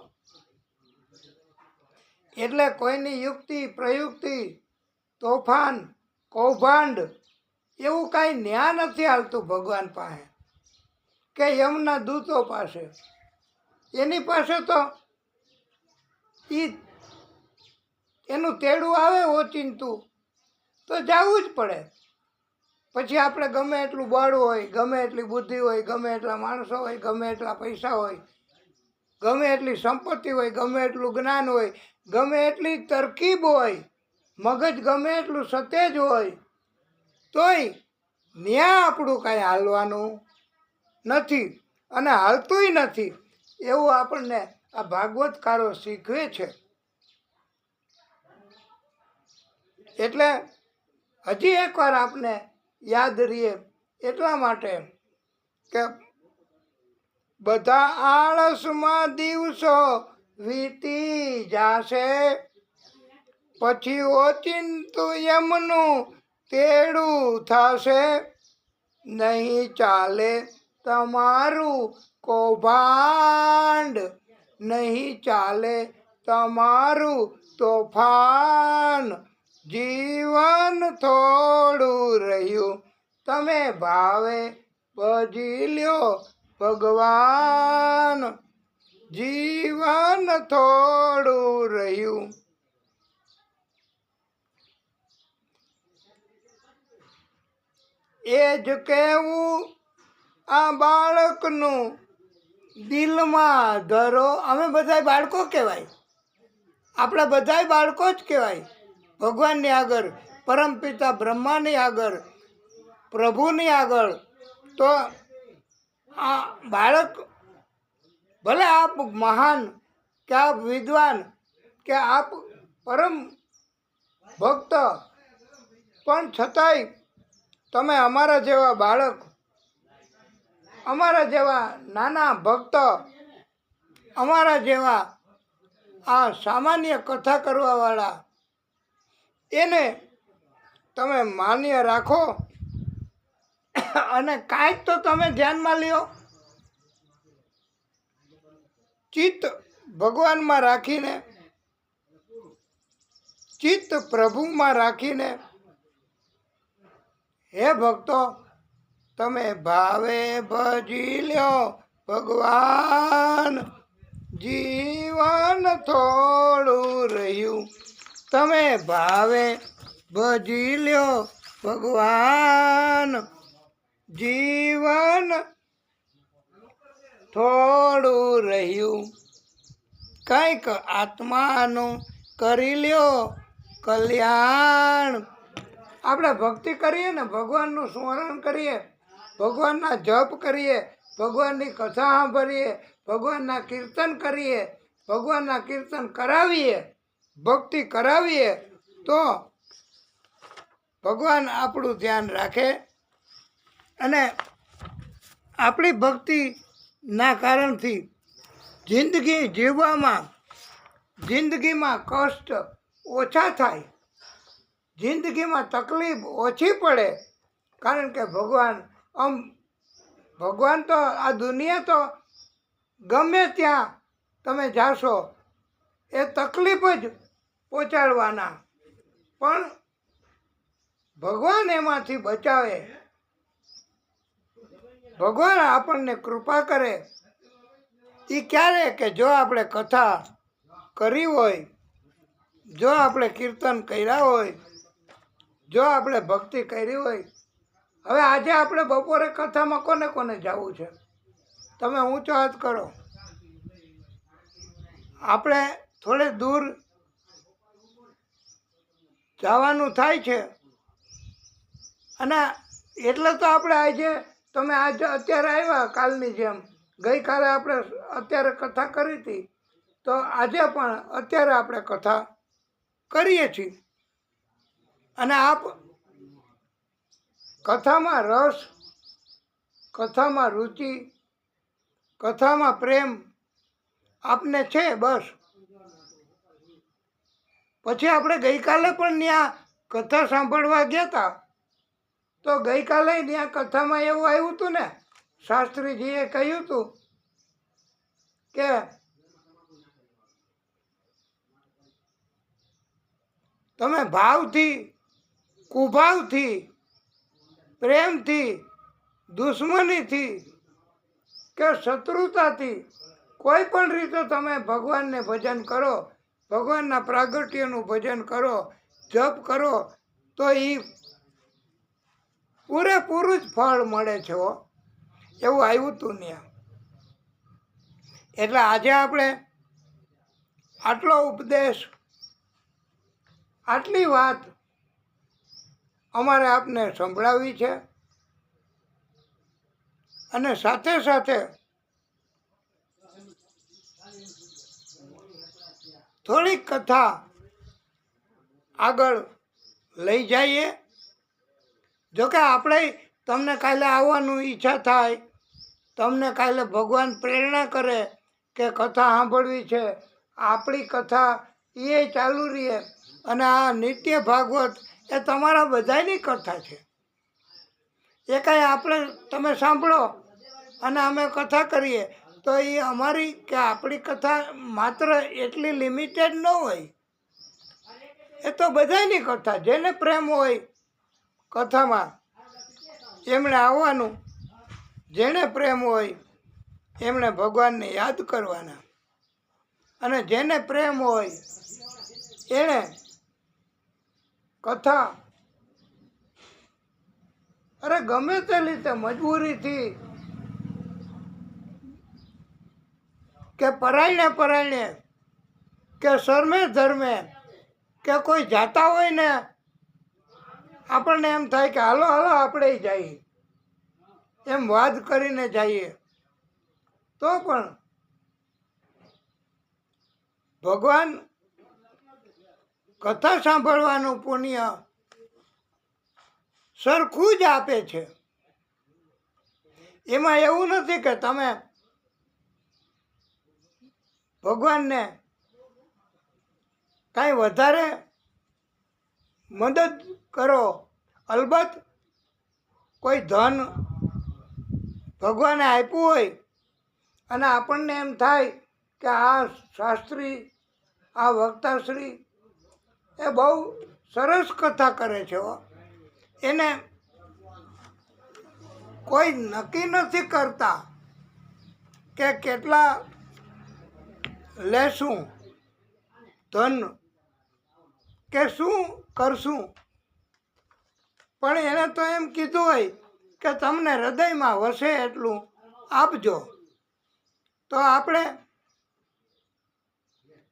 એટલે કોઈની યુક્તિ પ્રયુક્તિ, તોફાન, કૌભાંડ એવું કાંઈ ન્યા નથી હાલતું ભગવાન પાસે, કે યમના દૂતો પાસે. એની પાસે તો એનું તેડું આવે ઓચિંતું તો જવું જ પડે. પછી આપણે ગમે એટલું બળ હોય, ગમે એટલી બુદ્ધિ હોય, ગમે એટલા માણસો હોય, ગમે એટલા પૈસા હોય, ગમે એટલી સંપત્તિ હોય, ગમે એટલું જ્ઞાન હોય, ગમે એટલી તરકીબ હોય, મગજ ગમે એટલું સતેજ હોય, તોય ન્યા આપણું કાંઈ હાલવાનું નથી અને હાલતુંય નથી એવું આપણને આ ભાગવતકારો શીખવે છે. એટલે હજી એકવાર આપને યાદ રહીએ એટલા માટે કે બધા આળસમાં દિવસો વીતી જાશે, પછી ઓચિંતું યમનું તેડું થશે, નહીં ચાલે તમારું કૌભાંડ, નહીં ચાલે તમારું તોફાન, જીવન થોડું રહ્યું તમે ભાવે ભજી લ્યો ભગવાન, જીવન થોડું રહ્યું. એ જ કહેવું આ બાળકનું દિલમાં ધરો. અમે બધાય બાળકો કહેવાય, આપણા બધાય બાળકો જ કહેવાય ભગવાનની આગળ, પરમપિતા બ્રહ્માની આગળ, પ્રભુની આગળ. તો આ બાળક ભલે આપ મહાન કે આપ વિદ્વાન કે આપ પરમ ભક્ત, પણ છતાંય તમે અમારા જેવા બાળક, અમારા જેવા નાના ભક્ત, અમારા જેવા આ સામાન્ય કથા કરવાવાળા, એને તમે માન્ય રાખો અને કાંઈક તો તમે ધ્યાનમાં લ્યો. ચિત્ત ભગવાનમાં રાખીને, ચિત્ત પ્રભુમાં રાખીને, હે ભક્તો તમે ભાવે ભજી લ્યો ભગવાન, જીવન થોડું રહ્યું તમે ભાવે ભજી લ્યો ભગવાન, જીવન થોડું રહ્યું. કંઈક આત્માનું કરી લ્યો કલ્યાણ. આપણે ભક્તિ કરીએ ને, ભગવાનનું સ્મરણ કરીએ, ભગવાનના જપ કરીએ, ભગવાનની કથા સાંભળીએ, ભગવાનના કીર્તન કરીએ, ભગવાનના કીર્તન કરાવીએ, ભક્તિ કરાવીએ, તો ભગવાન આપણું ધ્યાન રાખે અને આપણી ભક્તિના કારણથી જિંદગી જીવવામાં, જિંદગીમાં કષ્ટ ઓછા થાય, જિંદગીમાં તકલીફ ઓછી પડે. કારણ કે ભગવાન તો આ દુનિયા તો ગમે ત્યાં તમે જાશો એ તકલીફ જ પહોંચાડવાના, પણ ભગવાન એમાંથી બચાવે. ભગવાન આપણને કૃપા કરે એ ક્યારે કે જો આપણે કથા કરી હોય, જો આપણે કીર્તન કર્યા હોય, જો આપણે ભક્તિ કરી હોય. હવે આજે આપણે બપોરે કથામાં કોને કોને જવું છે? તમે ઊંચો હાથ કરો. આપણે થોડે દૂર જવાનું થાય છે અને એટલે તો આપણે આજે, તમે આજે અત્યારે આવ્યા કાલની જેમ, ગઈકાલે આપણે અત્યારે કથા કરી હતી, તો આજે પણ અત્યારે આપણે કથા કરીએ છીએ. અને આપ કથામાં રસ, કથામાં રુચિ, કથામાં પ્રેમ આપને છે બસ. પછી આપણે ગઈકાલે પણ ત્યાં કથા સાંભળવા ગયા હતા, તો ગઈકાલે ત્યાં કથામાં એવું આવ્યું હતું ને, શાસ્ત્રીજીએ કહ્યું હતું કે તમે ભાવથી, કુભાવથી, પ્રેમથી, દુશ્મનીથી કે શત્રુતાથી કોઈ પણ રીતે તમે ભગવાનને ભજન કરો, ભગવાનના પ્રાગટ્યનું ભજન કરો, જપ કરો, તો એ પૂરેપૂરું જ ફળ મળે છે. એવું આવ્યું હતું ત્યાં. એટલે આજે આપણે આટલો ઉપદેશ, આટલી વાત અમારે આપને સંભળાવી છે અને સાથે સાથે થોડીક કથા આગળ લઈ જઈએ. જોકે આપણે તમને કાલે આવવાનું ઈચ્છા થાય, તમને કાલે ભગવાન પ્રેરણા કરે કે કથા સાંભળવી છે, આપણી કથા એ ચાલુ રહીએ. અને આ નિત્ય ભાગવત એ તમારા બધાની કથા છે. એ કાંઈ આપણે તમે સાંભળો અને અમે કથા કરીએ તો એ અમારી કે આપણી કથા માત્ર એટલી લિમિટેડ ન હોય. એ તો બધાની કથા, જેને પ્રેમ હોય કથામાં એમણે આવવાનું, જેને પ્રેમ હોય એમણે ભગવાનને યાદ કરવાના, અને જેને પ્રેમ હોય એણે કથા અરે ગમે તે રીતે મજબૂરીથી કે પરાયણે કે શરમે ધર્મે કે કોઈ જાતા હોય ને આપણને એમ થાય કે હાલો હાલો આપણે જઈએ, એમ વાદ કરીને જઈએ, તો પણ ભગવાન કથા સાંભળવાનું પુણ્ય સરખું જ આપે છે. એમાં એવું નથી કે તમે ભગવાનને કાંઈ વધારે મદદ કરો. અલબત્ત કોઈ ધન ભગવાને આપ્યું હોય અને આપણને એમ થાય કે આ શાસ્ત્રી, આ વક્તાશ્રી એ બહુ સરસ કથા કરે છે, એને કોઈ નક્કી નથી કરતા કે કેટલા લેશું ધન કે શું કરશું, પણ એને તો એમ કીધું હોય કે તમને હૃદયમાં વસે એટલું આપજો. તો આપણે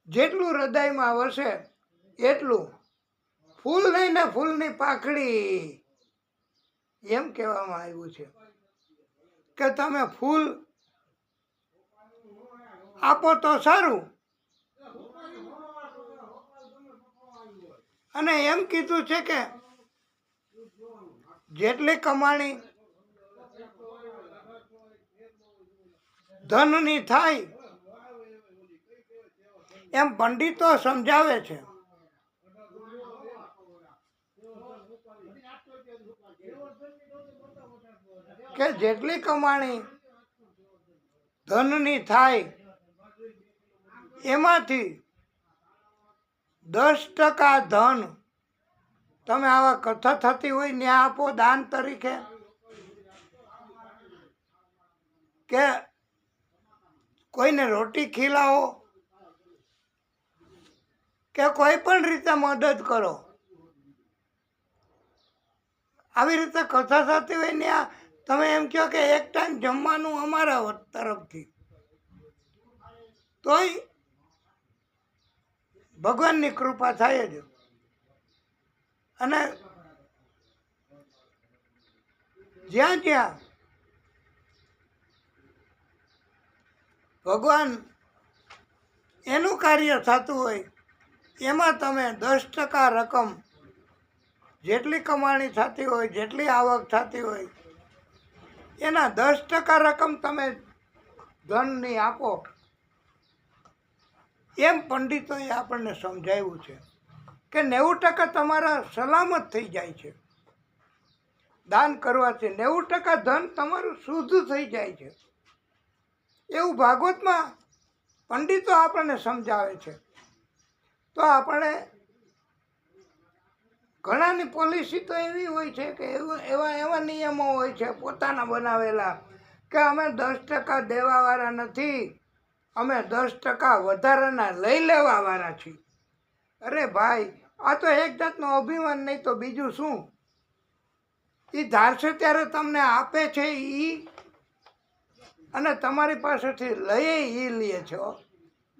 જેટલું હૃદયમાં વસે એટલું, ફૂલ નહીં ને ફૂલની પાખડી એમ કહેવામાં આવ્યું છે કે તમે ફૂલ આપો તો સારું. અને એમ કીધું છે કે જેટલી કમાણી ધનની થાય એમ પંડિતો સમજાવે છે કે જેટલી કમાણી ધનની થાય એમાંથી 10% ધન તમે આવા કથા થતી હોય ને આપો દાન તરીકે, કે કોઈને રોટી ખીલાવો, કે કોઈ પણ રીતે મદદ કરો. આવી રીતે કથા થતી હોય ને તમે એમ કહો કે એક ટાઈમ જમવાનું અમારા તરફથી, તોય ભગવાનની કૃપા થાય જ. અને જ્યાં જ્યાં ભગવાન એનું કાર્ય થતું હોય એમાં તમે 10% રકમ, જેટલી કમાણી થતી હોય, જેટલી આવક થતી હોય એના 10% રકમ તમે ધનની આપો. એમ પંડિતોએ આપણને સમજાવ્યું છે કે 90% તમારા સલામત થઈ જાય છે દાન કરવાથી. 90% ધન તમારું શુદ્ધ થઈ જાય છે, એવું ભાગવતમાં પંડિતો આપણને સમજાવે છે. તો આપણે ઘણાની પોલિસી તો એવી હોય છે કે એવા નિયમો હોય છે પોતાના બનાવેલા કે અમે 10% દેવાવાળા નથી, અમે 10% વધારાના લઈ લેવાવાળા છીએ. અરે ભાઈ, આ તો એક જાતનું અભિમાન, નહીં તો બીજું શું. એ ધારશે ત્યારે તમને આપે છે એ, અને તમારી પાસેથી લઈ એ લે છે.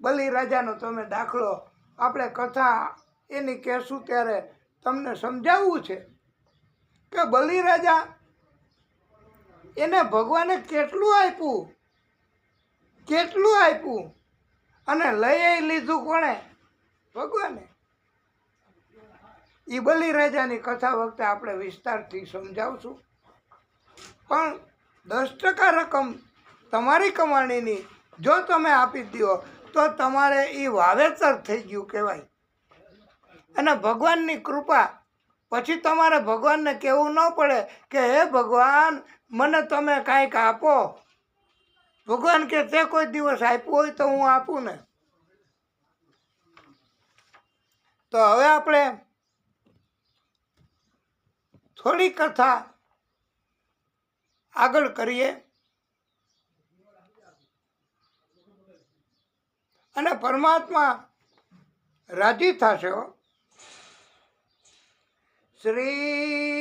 બલિરાજાનો તમે દાખલો આપણે કથા એની કહેશું ત્યારે તમને સમજાવવું છે કે બલિરાજા એને ભગવાને કેટલું આપ્યું, કેટલું આપ્યું, અને લઈ લીધું કોણે? ભગવાને. એ બલિરાજાની કથા વખતે આપણે વિસ્તારથી સમજાવશું. પણ 10% રકમ તમારી કમાણીની જો તમે આપી દો તો તમારે એ વાવેતર થઈ ગયું કહેવાય. અને ભગવાનની કૃપા. પછી તમારે ભગવાનને કહેવું ન પડે કે હે ભગવાન મને તમે કાંઈક આપો. ભગવાન કે તે કોઈ દિવસ આપ્યું હોય તો હું આપું ને. તો હવે આપણે થોડી કથા આગળ કરીએ અને પરમાત્મા રાજી થશે. શ્રી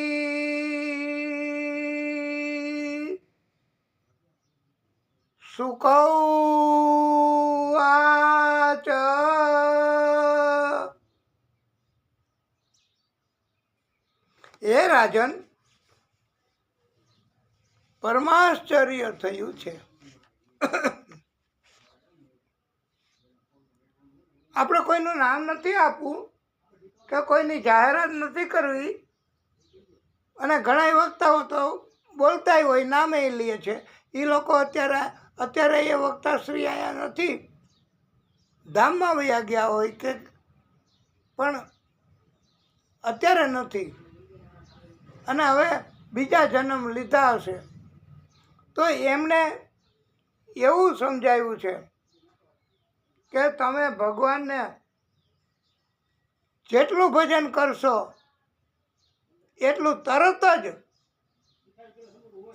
સુકૌવાચ હે રાજન, પરમાશ્ચર્ય થયું છે. આપણે કોઈનું નામ નથી આપવું કે કોઈની જાહેરાત નથી કરવી. અને ઘણા વક્તાઓ તો બોલતા હોય, નામે લે છે. એ લોકો અત્યારે એ વક્તાશ્રી અહીંયા નથી, ધામમાં વયા ગયા હોય કે, પણ અત્યારે નથી અને હવે બીજા જન્મ લીધા હશે. તો એમને એવું સમજાયું છે કે તમે ભગવાનને જેટલું ભજન કરશો એટલું તરત જ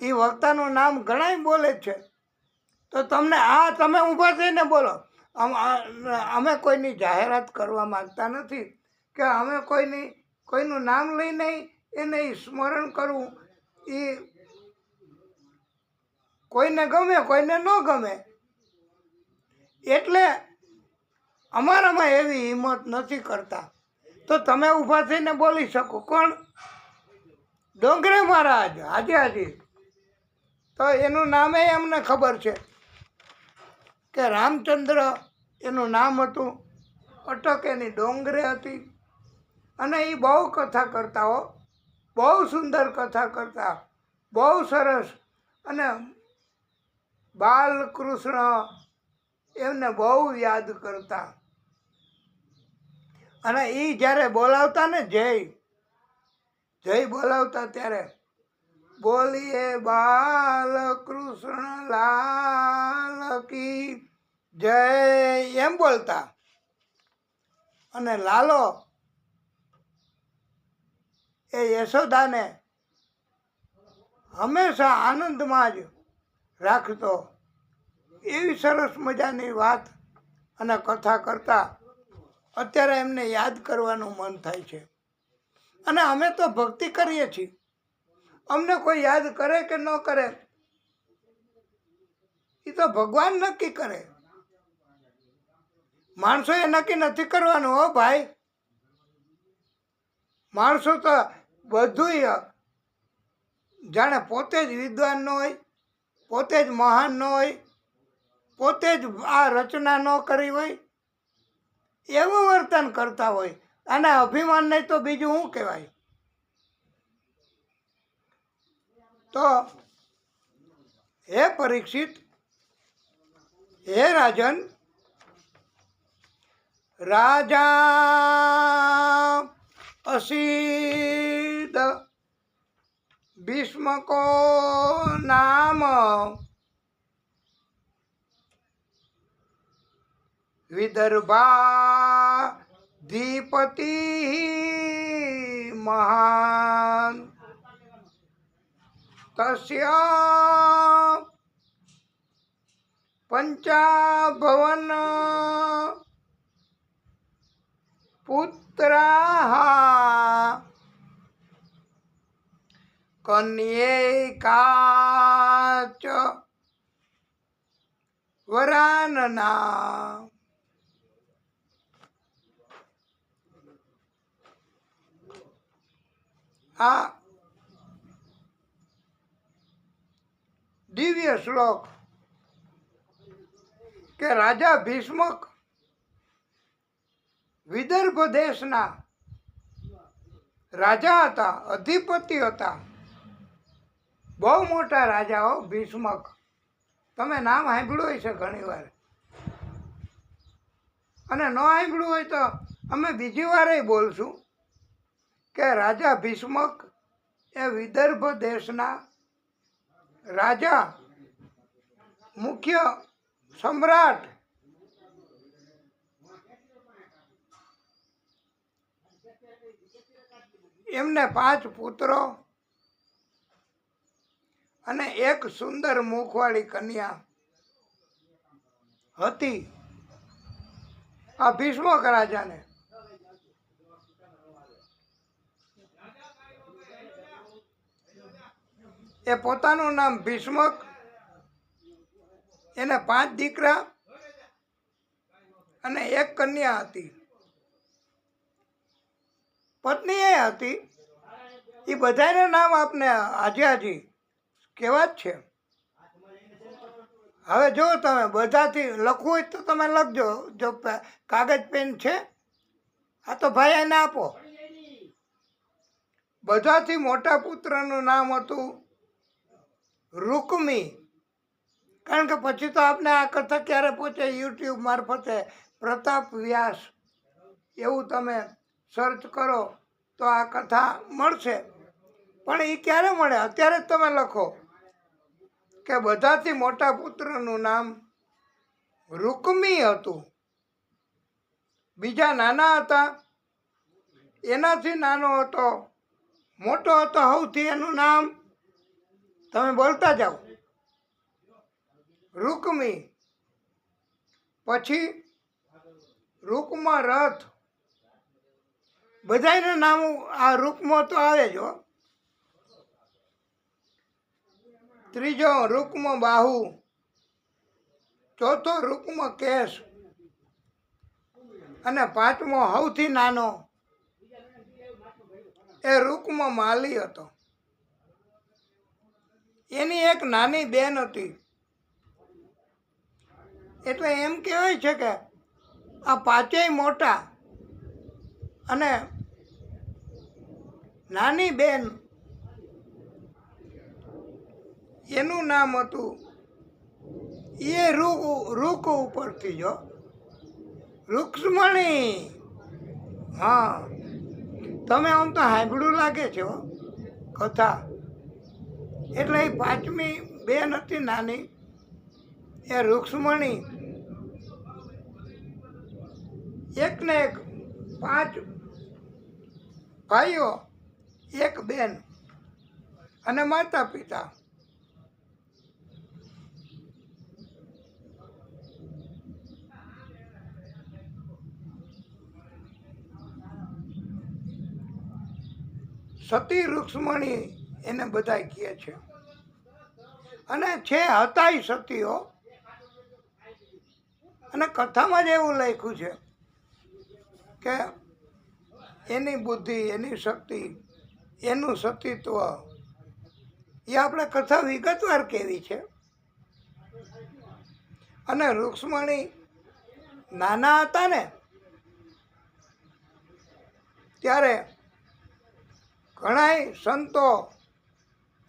એ વક્તાનું નામ ઘણાય બોલે છે. તો તમને તમે ઊભા થઈને બોલો. અમે કોઈની જાહેરાત કરવા માંગતા નથી કે અમે કોઈનું નામ લઈને એને સ્મરણ કરવું. એ કોઈને ગમે, કોઈને ન ગમે. એટલે અમારામાં એવી હિંમત નથી કરતા. તો તમે ઊભા થઈને બોલી શકો. કોણ? ડોંગરે મહારાજ. હાજી. તો એનું નામે અમને ખબર છે કે રામચંદ્ર એનું નામ હતું. અટક એની ડોંગરે હતી. અને એ બહુ કથા કરતા હો, બહુ સુંદર કથા કરતા, બહુ સરસ. અને બાલકૃષ્ણ એમને બહુ યાદ કરતા. અને એ જ્યારે બોલાવતા ને જય બોલાવતા ત્યારે બોલીએ બાલકૃષ્ણ લાલ કી જય એમ બોલતા. અને લાલો એ યશોદાને હંમેશા આનંદમાં જ રાખતો. એવી સરસ મજાની વાત અને કથા કરતા. અત્યારે એમને યાદ કરવાનું મન થાય છે. અને અમે તો ભક્તિ કરીએ છીએ. અમને કોઈ યાદ કરે કે ન કરે એ તો ભગવાન નક્કી કરે. માણસોએ નક્કી નથી કરવાનું. હો ભાઈ, માણસો તો બધું જાણે પોતે જ વિદ્વાન ન હોય, પોતે જ મહાન ન હોય, પોતે જ આ રચના ન કરી હોય, એવું વર્તન કરતા હોય. અને અભિમાન નહીં તો બીજું શું કહેવાય? તો હે પરીક્ષિત, હે રાજન, રાજા અસીદ ભીષ્મકો નામ વિદર્ભાધિપતિ મહાન તસ્ય પંચાભવન પુત્રાઃ કન્યૈકાચ વરાનના. આ દિવ્ય શ્લોક કે રાજા ભીષ્મક વિદર્ભ દેશના રાજા હતા, અધિપતિ હતા, બહુ મોટા રાજાઓ ભીષ્મક. તમે નામ સાંભળ્યું હશે ઘણી વાર, અને ન સાંભળ્યું હોય તો અમે બીજી વારે બોલશું કે રાજા ભીષ્મક એ વિદર્ભ દેશના રાજા, મુખ્ય સમ્રાટ, એમને 5 પુત્રો અને એક સુંદર મુખવાળી કન્યા હતી. આ ભીષ્મક રાજાને એ પોતાનું નામ ભીષ્મક, એને 5 દીકરા અને એક કન્યા હતી. પત્ની એ હતી. એ બધાના નામ આપને હાજી કેવા જ છે. હવે જો તમે બધાથી લખવું હોય તો તમે લખજો. જો કાગળ પેન છે, આ તો ભાઈ એને આપો. બધાથી મોટા પુત્રનું નામ હતું રૂકમી. કારણ કે પછી તો આપને આ કથા ક્યારે પહોંચે, યુટ્યુબ મારફતે પ્રતાપ વ્યાસ એવું તમે સર્ચ કરો તો આ કથા મળશે. પણ એ ક્યારે મળે? અત્યારે જ તમે લખો કે બધાથી મોટા પુત્રનું નામ રૂકમી હતું. બીજા નાના હતા, એનાથી નાનો હતો, મોટો હતો સૌથી, એનું નામ તમે બોલતા જાઓ, રૂકમી. પછી રૂકમા રથ. બધાના નામ આ રૂકમો તો આવે જ હો. ત્રીજો રૂકમો બાહુ, ચોથો રૂકમો કેશ, અને 5મો સૌથી નાનો એ રૂકમો માલી હતો. એની એક નાની બેન હતી. એટલે એમ કહેવાય છે કે આ 5 મોટા અને નાની બેન, એનું નામ હતું એ રૂક ઉપરથી જો રૂક્ષ્મણી. હા, તમે આમ તો સાંભળ્યું લાગે છે હો કથા. એટલે એ 5મી બેન હતી નાની, એ રૂક્ષ્મણી. એકને એક 5 ભાઈઓ, એક બેન અને માતા પિતા. સતી રૂક્ષ્મણી એને બધા કહે છે. અને છે હતાય સતીઓ. અને કથામાં જ એવું લખ્યું છે કે એની બુદ્ધિ, એની શક્તિ, એનું સતીત્વ, એ આપણે કથા વિગતવાર કેવી છે. અને રૂક્ષ્મણી નાના હતા ને ત્યારે ઘણાય સંતો,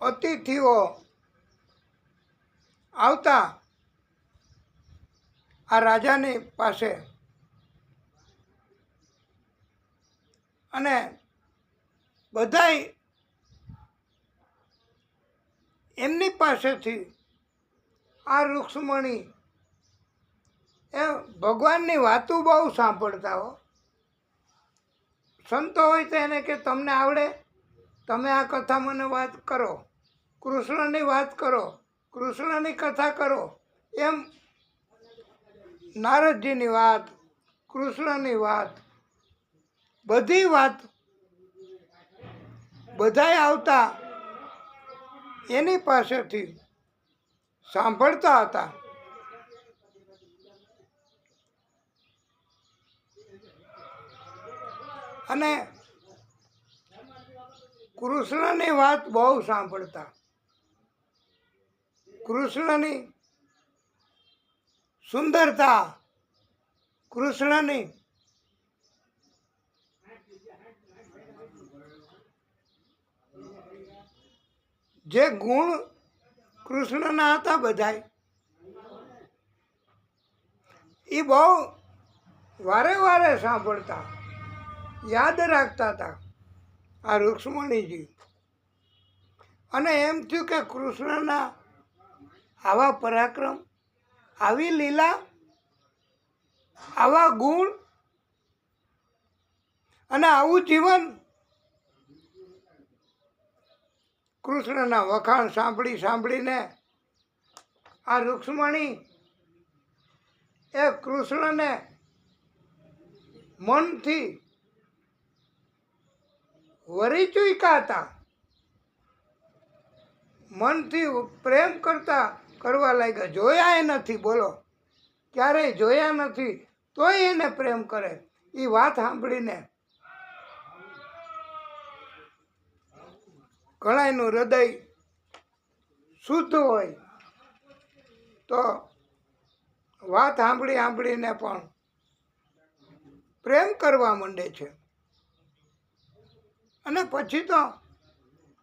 અતિથિઓ આવતા આ રાજાની પાસે, અને બધાય એમની પાસેથી આ રૂક્ષ્મણી એ ભગવાનની વાતો બહુ સાંભળતા હો. સંતો હોય તો એને કે તમને આવડે, તમે આ કથા મને વાત કરો, કૃષ્ણની વાત કરો, કૃષ્ણની કથા કરો. એમ નારદજીની વાત, કૃષ્ણની વાત, બધી વાત બધાય આવતા એની પાસેથી સાંભળતા હતા. અને કૃષ્ણની વાત બહુ સાંભળતા. કૃષ્ણની સુંદરતા, કૃષ્ણની જે ગુણ કૃષ્ણના હતા બધાય, એ બહુ વારે વારે સાંભળતા, યાદ રાખતા હતા આ રૂક્ષ્મણીજી. અને એમ થયું કે કૃષ્ણના આવા પરાક્રમ, આવી લીલા, આવા ગુણ અને આવું જીવન, કૃષ્ણના વખાણ સાંભળી સાંભળીને આ રૂક્ષ્મણી એ કૃષ્ણને મનથી વરી ચૂક્યા હતા, મનથી પ્રેમ કરવા લાગ્યા. જોયા એ નથી, બોલો, ક્યારેય જોયા નથી તોય એને પ્રેમ કરે. એ વાત સાંભળીને ઘણાયનું હૃદય શુદ્ધ હોય તો વાત સાંભળીને પણ પ્રેમ કરવા માંડે છે. અને પછી તો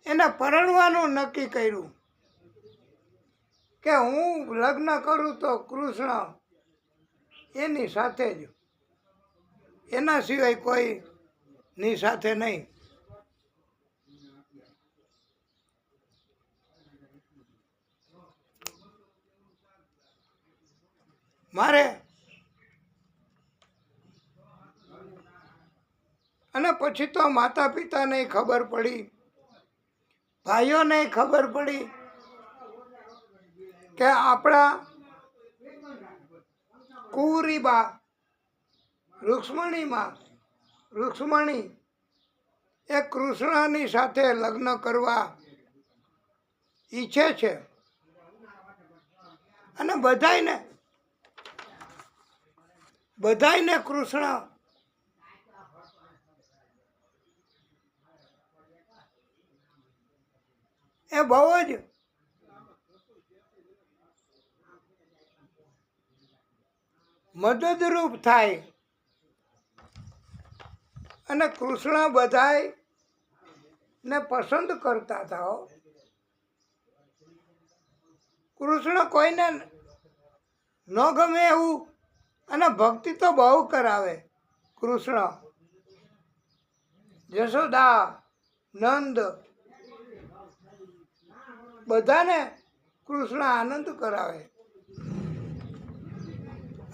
એને પરણવાનું નક્કી કર્યું કે હું લગ્ન કરું તો કૃષ્ણ એની સાથે જ, એના સિવાય કોઈની સાથે નહીં. મારે અને પછી તો માતા પિતાને ખબર પડી, ભાઈઓને ખબર પડી કે આપણા કુંવરીબા રૂક્ષ્મણી એ કૃષ્ણની સાથે લગ્ન કરવા ઈચ્છે છે. અને બધાયને કૃષ્ણ એ બહુ જ મદદરૂપ થાય. અને કૃષ્ણ બધાયને પસંદ કરતા હતા. કૃષ્ણ કોઈને ન ગમે એવું, અને ભક્તિ તો બહુ કરાવે કૃષ્ણ. જશોદા, નંદ, બધાને કૃષ્ણ આનંદ કરાવે.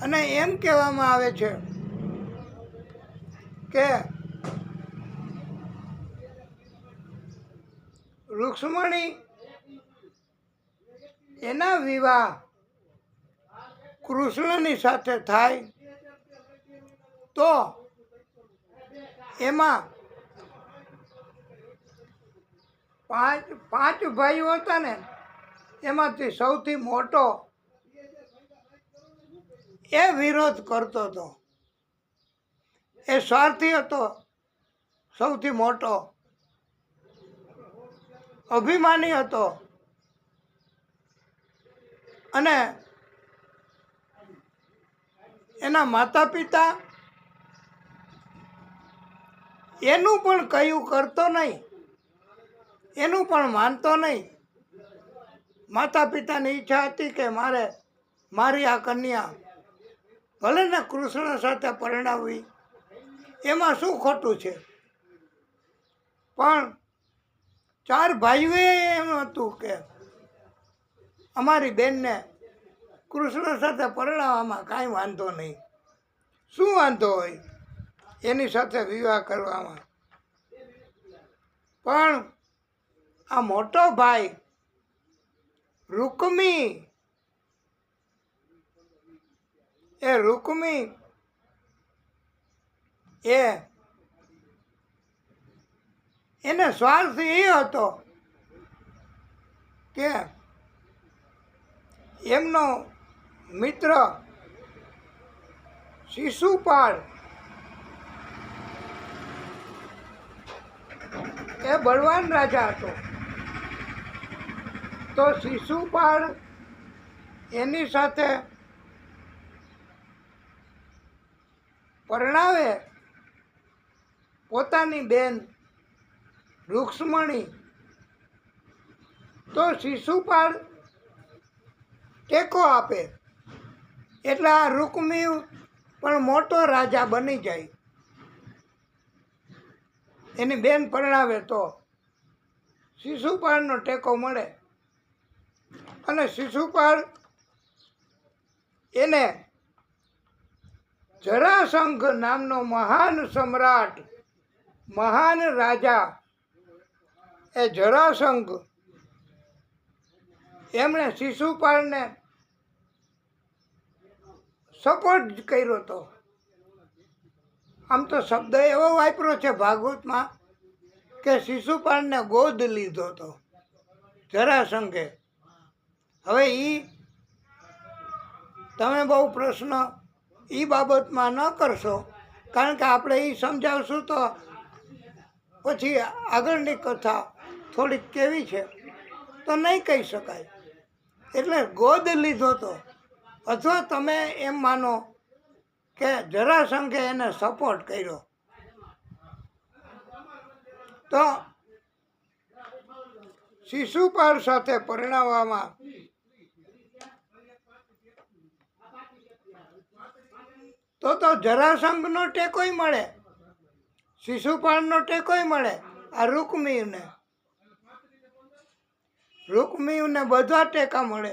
અને એમ કહેવામાં આવે છે કે રૂક્ષ્મણી એના વિવાહ કૃષ્ણની સાથે થાય તો એમાં પાંચ ભાઈઓ હતા ને, એમાંથી સૌથી મોટો એ વિરોધ કરતો હતો. એ સ્વાર્થી હતો, સૌથી મોટો અભિમાની હતો. અને એના માતા પિતા એનું પણ કયું કરતો નહીં, એનું પણ માનતો નહીં. માતા પિતાની ઈચ્છા હતી કે મારી આ કન્યા ભલે ને કૃષ્ણ સાથે પરણાવવી, એમાં શું ખોટું છે. પણ ચાર ભાઈઓએ એમ હતું કે અમારી બેનને કૃષ્ણ સાથે પરણાવવામાં કાંઈ વાંધો નહીં. શું વાંધો હોય એની સાથે વિવાહ કરવામાં? પણ આ મોટો ભાઈ રૂકમી એને સ્વાર્થ એ હતો કે એમનો મિત્ર શિશુપાળ એ બળવાન રાજા હતો. તો શિશુપાળ એની સાથે પરણાવે પોતાની બેન રૂક્ષ્મણી, તો શિશુપાળ ટેકો આપે, એટલે આ રૂકમી પણ મોટો રાજા બની જાય. એની બેન પરણાવે તો શિશુપાળનો ટેકો મળે, અને શિશુપાળ એને જરાસંઘ નામનો મહાન સમ્રાટ, મહાન રાજા એ જરાસંઘ, એમણે શિશુપાળને સપોર્ટ કર્યો હતો. આમ તો શબ્દ એવો વાપર્યો છે ભાગવતમાં કે શિશુપાળને ગોદ લીધો હતો જરાસંઘે. હવે તમે બહુ પ્રશ્ન બાબતમાં ન કરશો, કારણ કે આપણે સમજાવશું તો પછી આગળની કથા થોડીક કેવી છે તો નહીં કહી શકાય. એટલે ગોદ લીધો હતો, અથવા તમે એમ માનો કે જરાસંઘે એને સપોર્ટ કર્યો. તો શિશુપાળ સાથે પરણાવવામાં તો જરાસંઘનો ટેકોય મળે, શિશુપાળનો ટેકોય મળે, આ રૂકમીને બધા ટેકા મળે.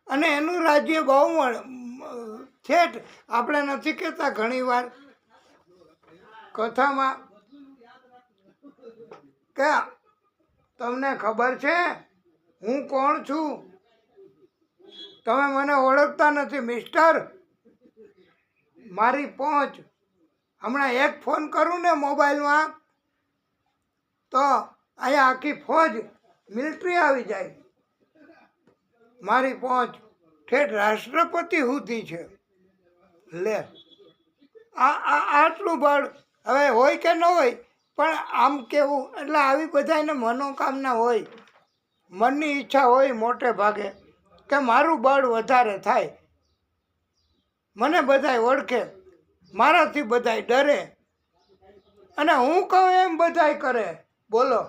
અને એનું રાજ્ય બહુ ઠેઠ, આપણે નથી કહેતા ઘણી વાર કથામાં કે તમને ખબર છે હું કોણ છું? તમે મને ઓળખતા નથી મિસ્ટર. મારી પહોંચ, હમણાં એક ફોન કરું ને મોબાઈલમાં તો અહીંયા આખી ફોજ મિલિટરી આવી જાય. મારી પહોંચ ઠેઠ રાષ્ટ્રપતિ સુધી છે. લે, આટલું બળ હવે હોય કે ન હોય, પણ આમ કેવું, એટલે આવી બધાને મનોકામના હોય, મનની ઈચ્છા હોય મોટે ભાગે કે મારું બળ વધારે થાય, મને બધાય ઓળખે, મારાથી બધાય ડરે, અને હું કહું એમ બધાય કરે. બોલો,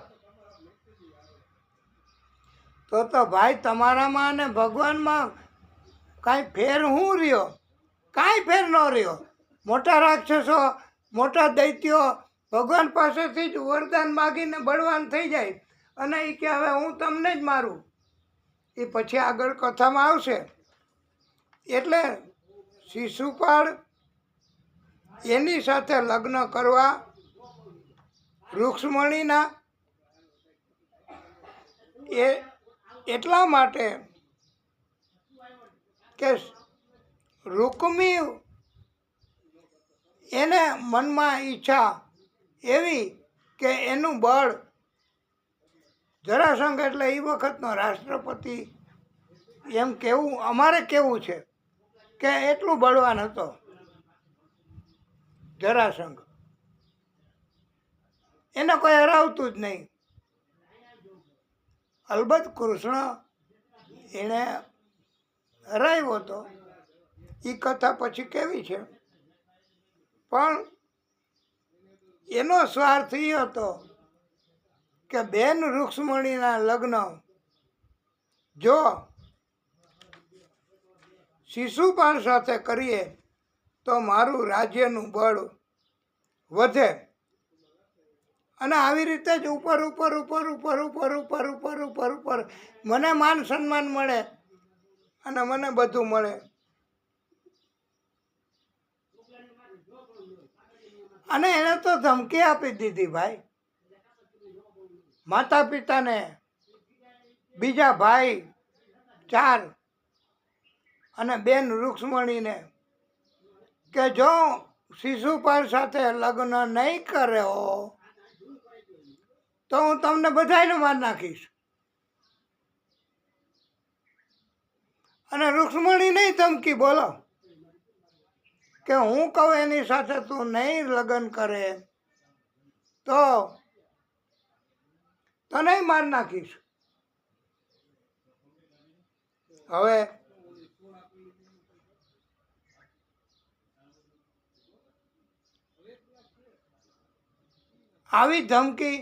તો ભાઈ તમારામાં અને ભગવાનમાં કાંઈ ફેર શું રહ્યો? કાંઈ ફેર ન રહ્યો. મોટા રાક્ષસો, મોટા દૈત્યો ભગવાન પાસેથી જ વરદાન માગીને બળવાન થઈ જાય, અને એ કે હવે હું તમને જ મારું. એ પછી આગળ કથામાં આવશે. એટલે શિશુપાળ એની સાથે લગ્ન કરવા રૂક્ષ્મણીના એટલા માટે કે રૂકમી એને મનમાં ઈચ્છા એવી કે એનું બળ, જરાસંઘ એટલે એ વખતનો રાષ્ટ્રપતિ, એમ કેવું અમારે કેવું છે કે એટલું બળવાન હતો જરાસંઘ, એને કોઈ હરાવતું જ નહીં. અલબત્ત કૃષ્ણ એણે હરાવ્યો હતો, એ કથા પછી કેવી છે, પણ એનો સ્વાર્થ એ હતો કે બેન રૂક્ષ્મણીના લગ્ન જો શિશુપાળ સાથે કરીએ તો મારું રાજ્યનું બળ વધે, અને આવી રીતે જ ઉપર મને માન સન્માન મળે અને મને બધું મળે. અને એને તો ધમકી આપી દીધી ભાઈ, માતા પિતાને, બીજા ભાઈ 4 અને બેન રૂક્ષ્મણીને કે જો શિશુપાળ સાથે લગ્ન નહીં કર્યો તો હું તમને બધાને માર નાખીશ. અને રૂક્ષ્મણી નહીં ધમકી, બોલો, કે હું કહું એની સાથે તું નહીં લગ્ન કરે તો તને માર નાખીશ. હવે આવી ધમકી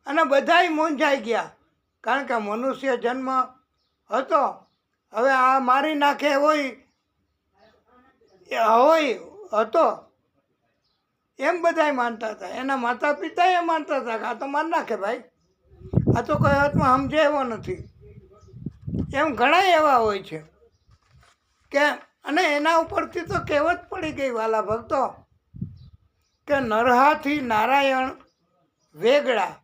અને બધાય મૂંઝાઈ ગયા, કારણ કે મનુષ્ય જન્મ હતો. હવે આ મારી નાખે હોય હતો એમ બધાય માનતા હતા. એના માતા પિતા એ માનતા હતા કે આ તો મારી નાખે ભાઈ, આ તો કોઈ હાથમાં સમજે એવો નથી. એમ ઘણા એવા હોય છે કે, અને એના ઉપરથી તો કહેવત પડી ગઈ વાલા ભક્તો કે નરહાથી નારાયણ વેગળા.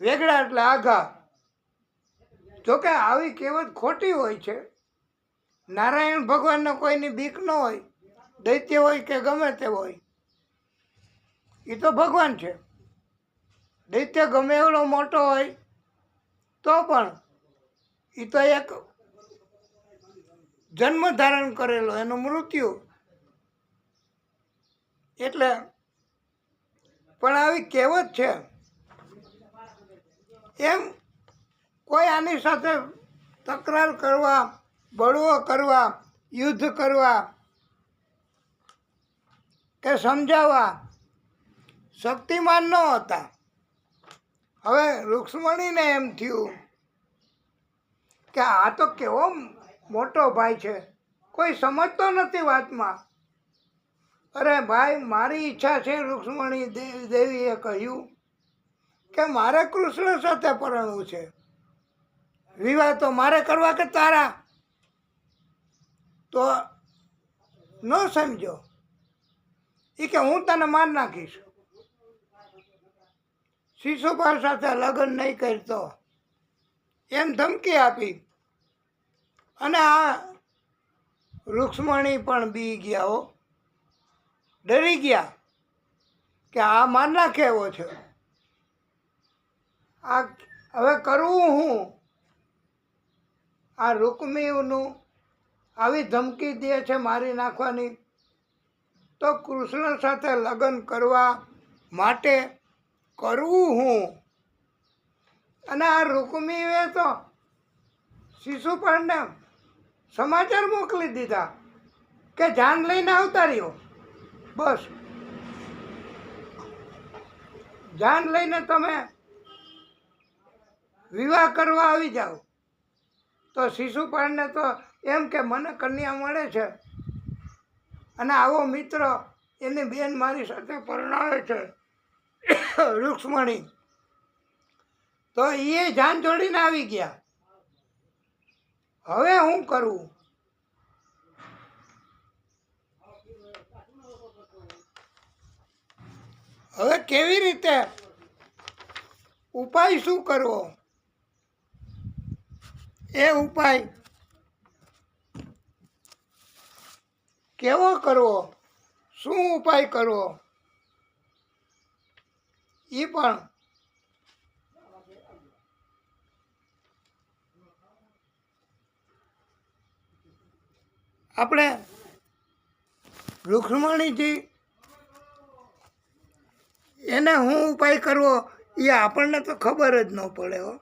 વેગળા એટલે આઘા. જોકે આવી કહેવત ખોટી હોય છે. નારાયણ ભગવાનને કોઈની બીક ન હોય, દૈત્ય હોય કે ગમે તે હોય, એ તો ભગવાન છે. દૈત્ય ગમે એવડો મોટો હોય તો પણ એ તો એક જન્મ ધારણ કરેલો, એનું મૃત્યુ. એટલે પણ આવી કહેવત છે. એમ કોઈ આની સાથે તકરાર કરવા, બળવો કરવા, યુદ્ધ કરવા કે સમજાવવા શક્તિમાન ન હતા. હવે રૂક્ષ્મણીને એમ થયું કે આ તો કેવો મોટો ભાઈ છે, કોઈ સમજતો નથી વાતમાં. અરે ભાઈ, મારી ઈચ્છા છે. રૂક્ષ્મણી દેવીએ કહ્યું કે મારે કૃષ્ણ સાથે પરણવું છે. વિવાહ તો મારે કરવા કે તારા? તો ન સમજો. એ કે હું તને માર નાખીશ, શિશુપાલ સાથે લગ્ન નહીં કરતો, એમ ધમકી આપી. અને આ રૂક્ષ્મણી પણ બી ગયા હો, ડરી ગયા કે આ માર નાખે એવો છે. આ હવે કરવું હું? આ રૂક્મીનું આવી ધમકી દે છે મારી નાખવાની, તો કૃષ્ણ સાથે લગ્ન કરવા માટે કરવું હું? અને આ રૂક્મીએ તો શિશુપાળને સમાચાર મોકલી દીધા કે જાન લઈને આવતા રહ્યો. બસ, જાન લઈને તમે વિવાહ કરવા આવી જાઓ. તો શિશુપાળને તો એમ કે મને કન્યા મળે છે અને આવો મિત્ર એની બેન મારી સાથે પરણાવે છે રૂક્ષ્મણી. તો એ જાન જોડીને આવી ગયા. હવે હું કરું? હવે કેવી રીતે, ઉપાય શું કરવો? એ ઉપાય કેવો કરવો, શું ઉપાય કરવો, એ પણ આપણે રૂક્ષ્મણીજી એને શું ઉપાય કરવો એ આપણને તો ખબર જ ન પડે હો.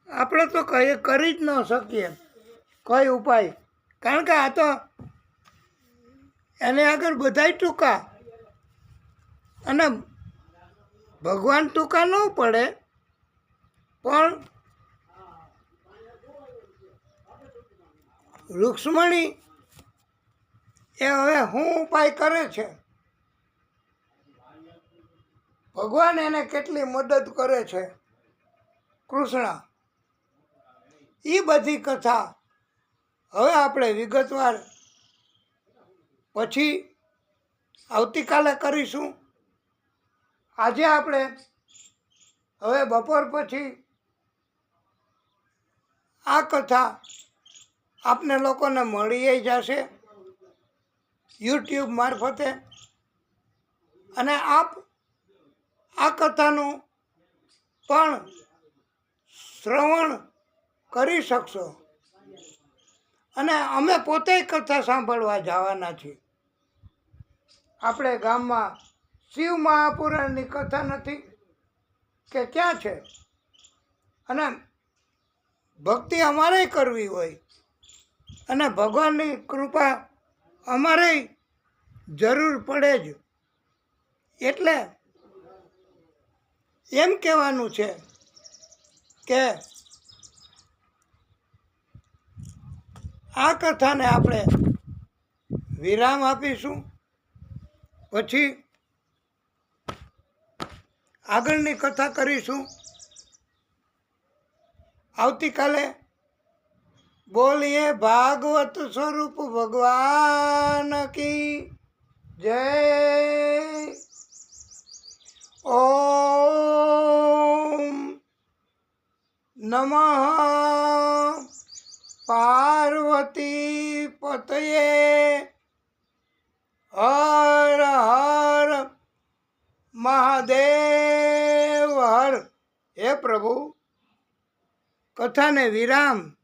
આપણે તો કરી જ ન શકીએ કોઈ ઉપાય, કારણ કે આ તો એને આગળ બધાય ટૂંકા, અને ભગવાન ટૂંકા ન પડે, પણ રૂક્ષ્મણી એ હવે શું ઉપાય કરે છે, ભગવાન એને કેટલી મદદ કરે છે કૃષ્ણ, એ બધી કથા હવે આપણે વિગતવાર પછી આવતીકાલે કરીશું. આજે આપણે હવે બપોર પછી આ કથા આપને લોકોને મળી જશે યુટ્યુબ મારફતે, અને આપ આ કથાનું પણ શ્રવણ કરી શકશો. અને અમે પોતે કથા સાંભળવા જવાના છીએ. આપણે ગામમાં શિવ મહાપુરાણની કથા નથી, કે ક્યાં છે? અને ભક્તિ અમારે કરવી હોય અને ભગવાનની કૃપા અમારે જરૂર પડે જ. એટલે એમ કહેવાનું છે કે આ કથાને આપણે વિરામ આપીશું. પછી આગળની કથા કરીશું આવતીકાલે. બોલીએ ભાગવત સ્વરૂપ ભગવાન કી જય. ઓમ નમઃ પાર્વતી પતયે. હર હર મહાદેવ હર. હે પ્રભુ, કથાને વિરામ